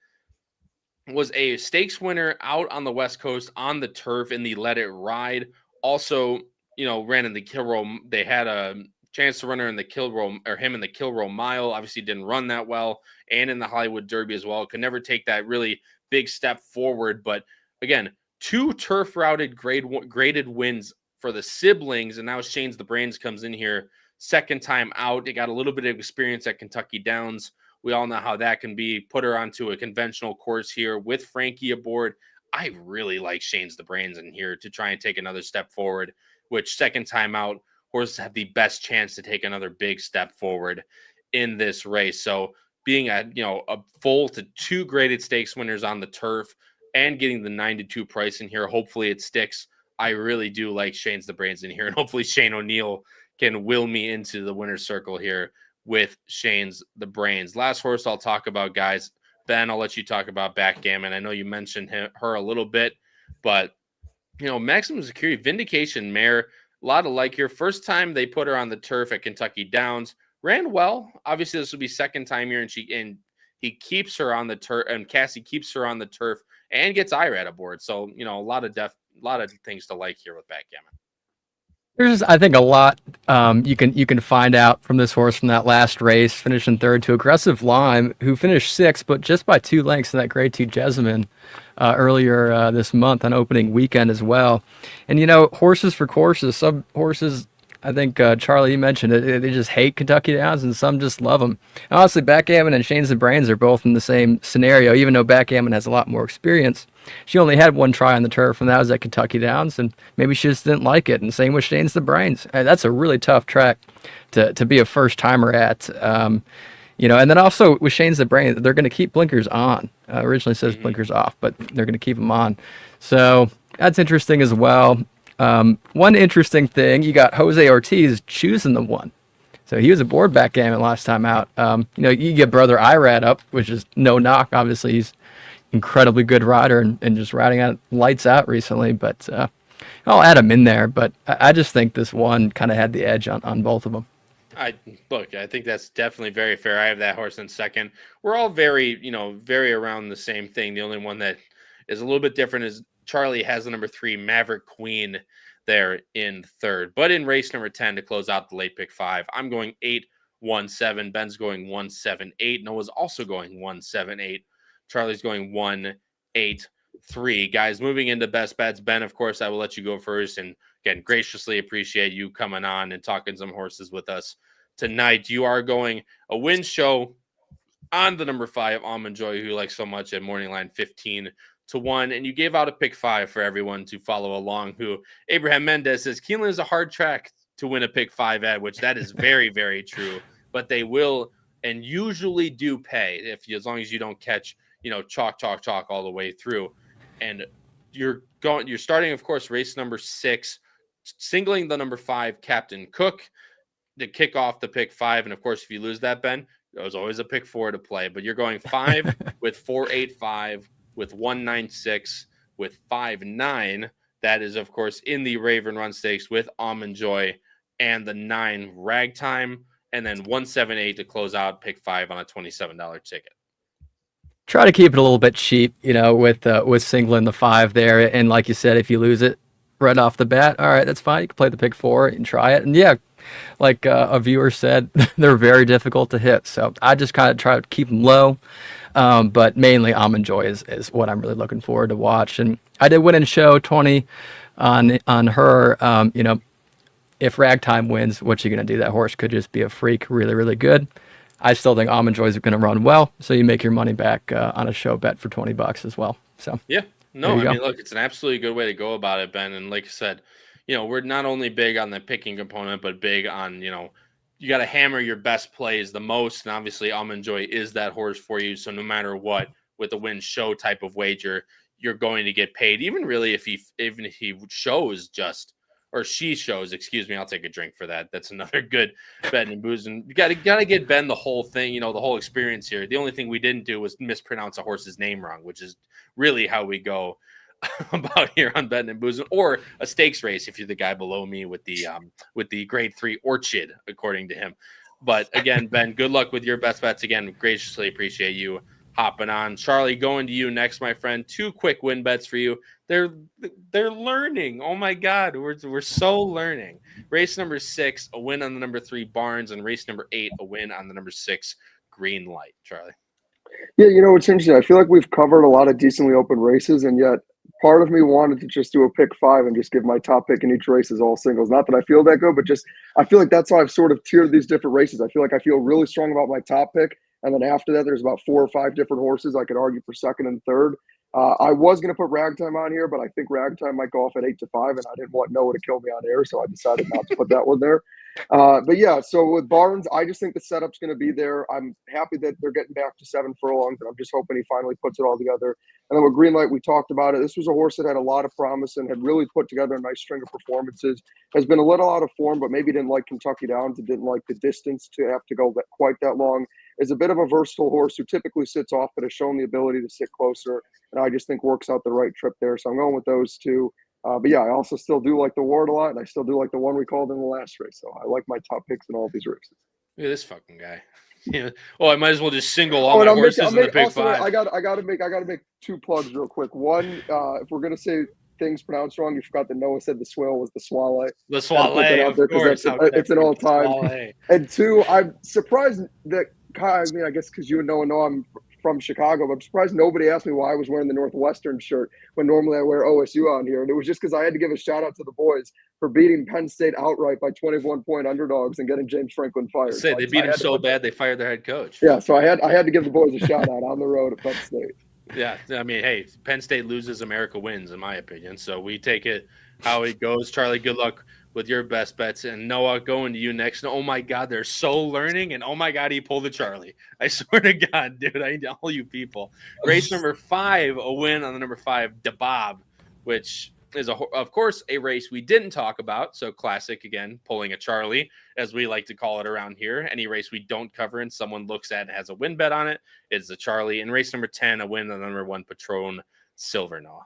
was a stakes winner out on the West Coast on the turf in the Let It Ride. Also, ran in the Kilrow. They had a chance to run her in the Kilrow, or him in the Kilrow Mile. Obviously didn't run that well, and in the Hollywood Derby as well. Could never take that really big step forward. But again, 2 turf routed graded wins for the siblings, and now Shane's the Brains comes in here second time out. They got a little bit of experience at Kentucky Downs. We all know how that can be. Put her onto a conventional course here with Frankie aboard. I really like Shane's the Brains in here to try and take another step forward, which second time out, horses have the best chance to take another big step forward in this race. So being a full to 2 graded stakes winners on the turf and getting the 9-2 price in here, hopefully it sticks. I really do like Shane's the Brains in here, and hopefully Shane O'Neill can will me into the winner's circle here with Shane's the Brains. Last horse I'll talk about, guys. Ben, I'll let you talk about Backgammon. I know you mentioned her a little bit, but Maximum Security Vindication mare, a lot of like here. First time they put her on the turf at Kentucky Downs, ran well. Obviously, this will be second time here, and he keeps her on the turf, and Cassie keeps her on the turf and gets IRAD aboard. So a lot of things to like here with Backgammon. There's, I think, a lot you can find out from this horse from that last race, finishing third to Aggressive Lime, who finished sixth, but just by 2 lengths in that Grade 2 Jessamine earlier this month on opening weekend as well. And horses for courses. Some horses, I think Charlie, you mentioned it, they just hate Kentucky Downs, and some just love them. And honestly, Backgammon and Shane's the Brains are both in the same scenario, even though Backgammon has a lot more experience. She only had one try on the turf, and that was at Kentucky Downs, and maybe she just didn't like it. And same with Shane's the Brains. And that's a really tough track to be a first-timer at. And then also with Shane's the Brains, they're going to keep blinkers on. Originally says blinkers off, but they're going to keep them on. So that's interesting as well. One interesting thing, you got Jose Ortiz choosing the one. So he was aboard Backgammon last time out. You get brother Irad up, which is no knock. Obviously, he's incredibly good rider and just riding out lights out recently. But I'll add him in there. But I just think this one kind of had the edge on both of them. I think that's definitely very fair. I have that horse in second. We're all very around the same thing. The only one that is a little bit different is Charlie has the number 3 Maverick Queen there in third. But in race number 10 to close out the late pick 5, I'm going 8-1-7. Ben's going 1-7-8. Noah's also going 1-7-8. Charlie's going 1-8-3. Guys, moving into best bets. Ben, of course, I will let you go first. And again, graciously appreciate you coming on and talking some horses with us tonight. You are going a win show on the number 5 Almond Joy, who you like so much, at morning line 15-1, and you gave out a pick 5 for everyone to follow along. Who Abraham Mendez says Keeneland is a hard track to win a pick 5 at, which that is very, very true. But they will and usually do pay as long as you don't catch chalk all the way through. And you're starting, of course, race number 6, singling the number 5 Captain Cook to kick off the pick 5. And of course, if you lose that, Ben, there's always a pick 4 to play. But you're going 5 with 485. With 196, with 59. That is, of course, in the Raven Run Stakes with Almond Joy and the 9 Ragtime, and then 178 to close out pick 5 on a $27 ticket. Try to keep it a little bit cheap, with singling the 5 there. And like you said, if you lose it right off the bat, all right, that's fine. You can play the pick 4 and try it. And yeah, like a viewer said, they're very difficult to hit. So I just kind of try to keep them low. But mainly Almond Joy is what I'm really looking forward to watch. And I did win in show 20 on her. If Ragtime wins, what's you going to do? That horse could just be a freak, really, really good. I still think Almond Joy is going to run well. So you make your money back on a show bet for $20 as well. So yeah, no, I mean, look, it's an absolutely good way to go about it, Ben. And like I said, we're not only big on the picking component, but big on, you got to hammer your best plays the most. And obviously Almond Joy is that horse for you. So no matter what, with a win show type of wager, you're going to get paid. Even if he shows or she shows, excuse me, I'll take a drink for that. That's another good Bettin N Boozin. You got to get Ben the whole thing, the whole experience here. The only thing we didn't do was mispronounce a horse's name wrong, which is really how we go about here on Bettin N Boozin, or a stakes race if you're the guy below me with the grade 3 Orchid, according to him. But again, Ben, good luck with your best bets. Again, graciously appreciate you hopping on. Charlie, going to you next, my friend. 2 quick win bets for you. They're learning. Oh my God, we're so learning. Race number 6, a win on the number 3 Barnes, and race number 8, a win on the number 6 Green Light. Charlie. Yeah, it's interesting. I feel like we've covered a lot of decently open races, and yet part of me wanted to just do a pick 5 and just give my top pick in each race as all singles. Not that I feel that good, but just I feel like that's how I've sort of tiered these different races. I feel like I feel really strong about my top pick, and then after that, there's about 4 or 5 different horses I could argue for second and third. I was going to put Ragtime on here, but I think Ragtime might go off at 8-5, and I didn't want Noah to kill me on air, so I decided not to put that one there. But yeah, so with Barnes, I just think the setup's going to be there. I'm happy that they're getting back to 7 furlongs, and I'm just hoping he finally puts it all together. And then with Greenlight, we talked about it. This was a horse that had a lot of promise and had really put together a nice string of performances. Has been a little out of form, but maybe didn't like Kentucky Downs and didn't like the distance to have to go quite that long. Is a bit of a versatile horse who typically sits off, but has shown the ability to sit closer. And I just think works out the right trip there. So I'm going with those two. But yeah, I also still do like the Ward a lot, and I still do like the one we called in the last race. So I like my top picks in all of these races. Look at this fucking guy. Yeah. Oh, I might as well just single all my horses in the Pick 5. I gotta make 2 plugs real quick. One, if we're gonna say things pronounced wrong, you forgot that Noah said the swill was the Swale. The Swale, of course. It's an all time. And 2, I'm surprised that Kai. I mean, I guess because you and Noah know I'm from Chicago, but I'm surprised nobody asked me why I was wearing the Northwestern shirt when normally I wear OSU on here. And it was just because I had to give a shout out to the boys for beating Penn State outright by 21-point underdogs and getting James Franklin fired. They beat him so bad they fired their head coach. Yeah, so I had to give the boys a shout out on the road at Penn State. Yeah, I mean, hey, Penn State loses, America wins, in my opinion. So we take it how it goes. Charlie, good luck with your best bets. And Noah, going to you next. Oh, my God, they're so learning. And, oh, my God, he pulled a Charlie. I swear to God, dude, all you people. Race number 5, a win on the number 5, DeBob, which is, of course, a race we didn't talk about. So classic, again, pulling a Charlie, as we like to call it around here. Any race we don't cover and someone looks at and has a win bet on it is a Charlie. And race number 10, a win on the number 1, Patron Silver, Noah.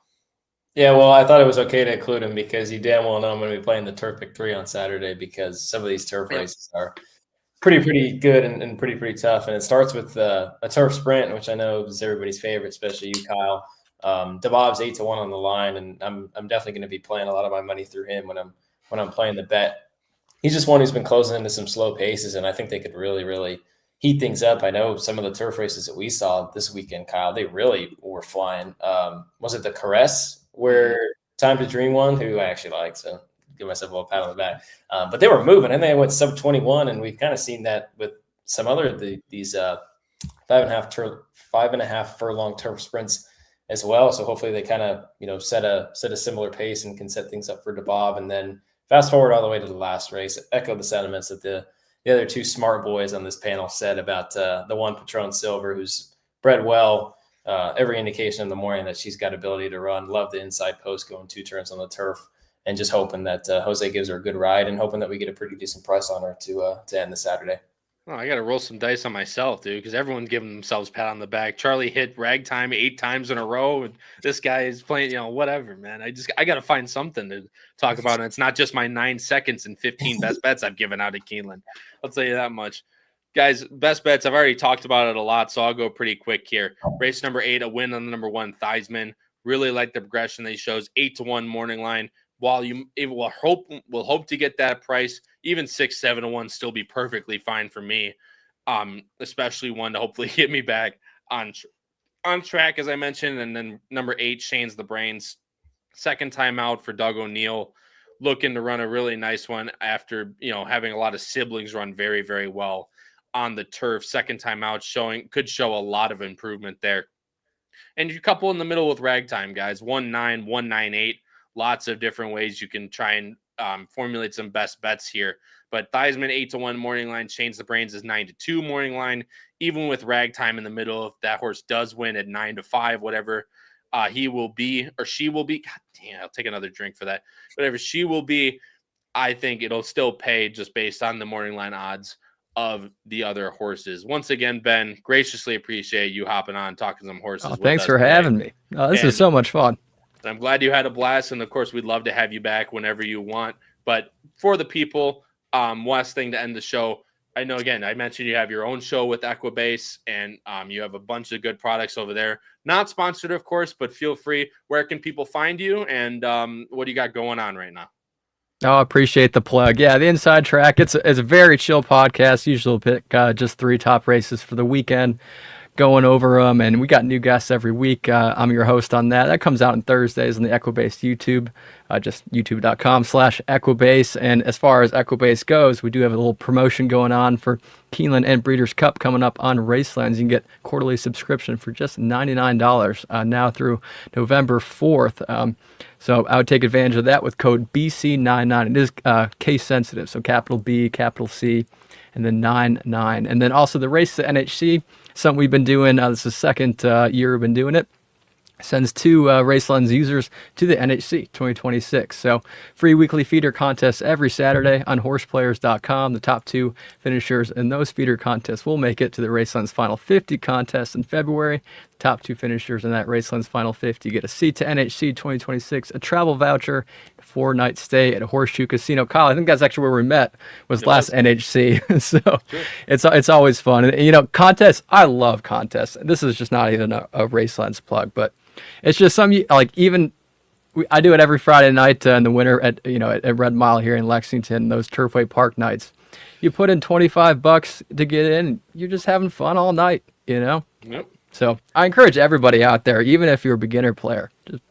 Yeah, well, I thought it was okay to include him because you damn well know I'm going to be playing the Turf Pick 3 on Saturday because some of these turf races are pretty good and pretty tough. And it starts with a turf sprint, which I know is everybody's favorite, especially you, Kyle. DeBob's 8-1 on the line, and I'm definitely going to be playing a lot of my money through him when I'm playing the bet. He's just one who's been closing into some slow paces, and I think they could really heat things up. I know some of the turf races that we saw this weekend, Kyle, they really were flying. Was it the Caress where Time to Dream won, who I actually like, so give myself a little pat on the back. But they were moving, and they went sub 21, and we've kind of seen that with some other these 5.5 furlong turf sprints as well. So hopefully they kind of set a similar pace and can set things up for DeBob. And then fast forward all the way to the last race, echo the sentiments that the other 2 smart boys on this panel said about the one Patron Silver, who's bred well. Every indication in the morning that she's got ability to run. Love the inside post going 2 turns on the turf, and just hoping that Jose gives her a good ride and hoping that we get a pretty decent price on her to end the Saturday. Oh, I got to roll some dice on myself, dude, because everyone's giving themselves a pat on the back. Charlie hit Ragtime 8 times in a row, and this guy is playing, whatever, man. I got to find something to talk about, and it's not just my 9 seconds and 15 best bets I've given out at Keeneland. I'll tell you that much. Guys, best bets, I've already talked about it a lot, so I'll go pretty quick here. Race number 8, a win on the number 1, Theismann. Really like the progression that he shows. 8-1 morning line. While we'll hope to get that price, even 6-7-1 still be perfectly fine for me. Especially one to hopefully get me back on track, as I mentioned. And then number 8, Shane's the Brains. Second time out for Doug O'Neill. Looking to run a really nice one after, having a lot of siblings run very, very well on the turf. Second time out could show a lot of improvement there. And you couple in the middle with Ragtime, guys. 1-9, 1-9-8. Lots of different ways you can try and formulate some best bets here. But Theismann 8-1 morning line. Shane's the Brains is 9-2 morning line. Even with Ragtime in the middle, if that horse does win at 9-5, whatever he will be or she will be. God damn, I'll take another drink for that. Whatever she will be, I think it'll still pay just based on the morning line odds of the other horses. Once again, Ben, graciously appreciate you hopping on, talking some horses. Thanks for having me. This is so much fun. I'm glad you had a blast. And of course, we'd love to have you back whenever you want. But for the people, last thing to end the show, I know, again, I mentioned you have your own show with Equibase, and you have a bunch of good products over there. Not sponsored, of course, but feel free. Where can people find you, and what do you got going on right now? Oh, I appreciate the plug. Yeah, the Inside Track, it's a very chill podcast. Usually we'll pick just 3 top races for the weekend. going over them, and we got new guests every week. I'm your host on that. That comes out on Thursdays on the Equibase YouTube, just youtube.com/Equibase. And as far as Equibase goes, we do have a little promotion going on for Keeneland and Breeders' Cup coming up on Racelands. You can get quarterly subscription for just $99 now through November 4th. So I would take advantage of that with code BC99. It is case sensitive, so capital B, capital C, and then 99. And then also the race to NHC, something we've been doing. This is the second year we've been doing it. Sends 2 Racelands users to the NHC 2026. So free weekly feeder contests every Saturday on Horseplayers.com. The top 2 finishers in those feeder contests will make it to the Racelands Final 50 contest in February. The top 2 finishers in that Racelands Final 50 get a seat to NHC 2026, a travel voucher, a 4-night stay at a Horseshoe Casino. Kyle, I think that's actually where we met, was last NHC. So sure. It's always fun. And, contests, I love contests. This is just not even a Racelands plug, but it's just I do it every Friday night in the winter at Red Mile here in Lexington, those Turfway Park nights. You put in $25 to get in, you're just having fun all night, Yep. So I encourage everybody out there, even if you're a beginner player, just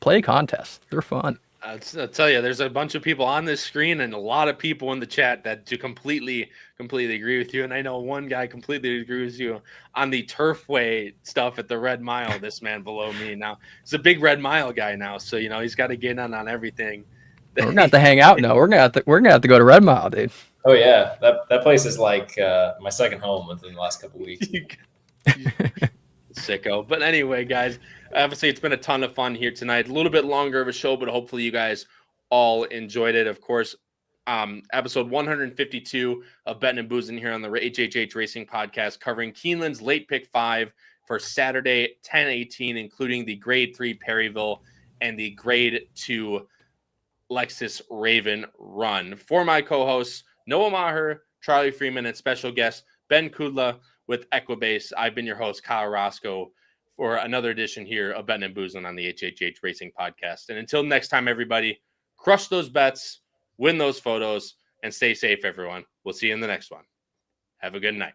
play contests. They're fun. I'll tell you, there's a bunch of people on this screen and a lot of people in the chat that do completely agree with you. And I know one guy completely agrees with you on the Turfway stuff at the Red Mile. This man below me now, he's a big Red Mile guy now, so he's got to get in on everything. We're gonna have to hang out now. We're gonna have to go to Red Mile, dude. Oh yeah, that place is like my second home within the last couple of weeks. Sicko. But anyway, guys, obviously it's been a ton of fun here tonight. A little bit longer of a show, but hopefully you guys all enjoyed it. Of course, episode 152 of Bettin N Boozin here on the HHH Racing Podcast, covering Keeneland's Late Pick 5 for Saturday 10/18, including the Grade 3 Perryville and the Grade 2 Lexus Raven run. For my co-hosts, Noah Maher, Charlie Freeman, and special guest Ben Kudla with Equibase, I've been your host, Kyle Roscoe, for another edition here of Bettin N Boozin on the HHH Racing Podcast. And until next time, everybody, crush those bets, win those photos, and stay safe, everyone. We'll see you in the next one. Have a good night.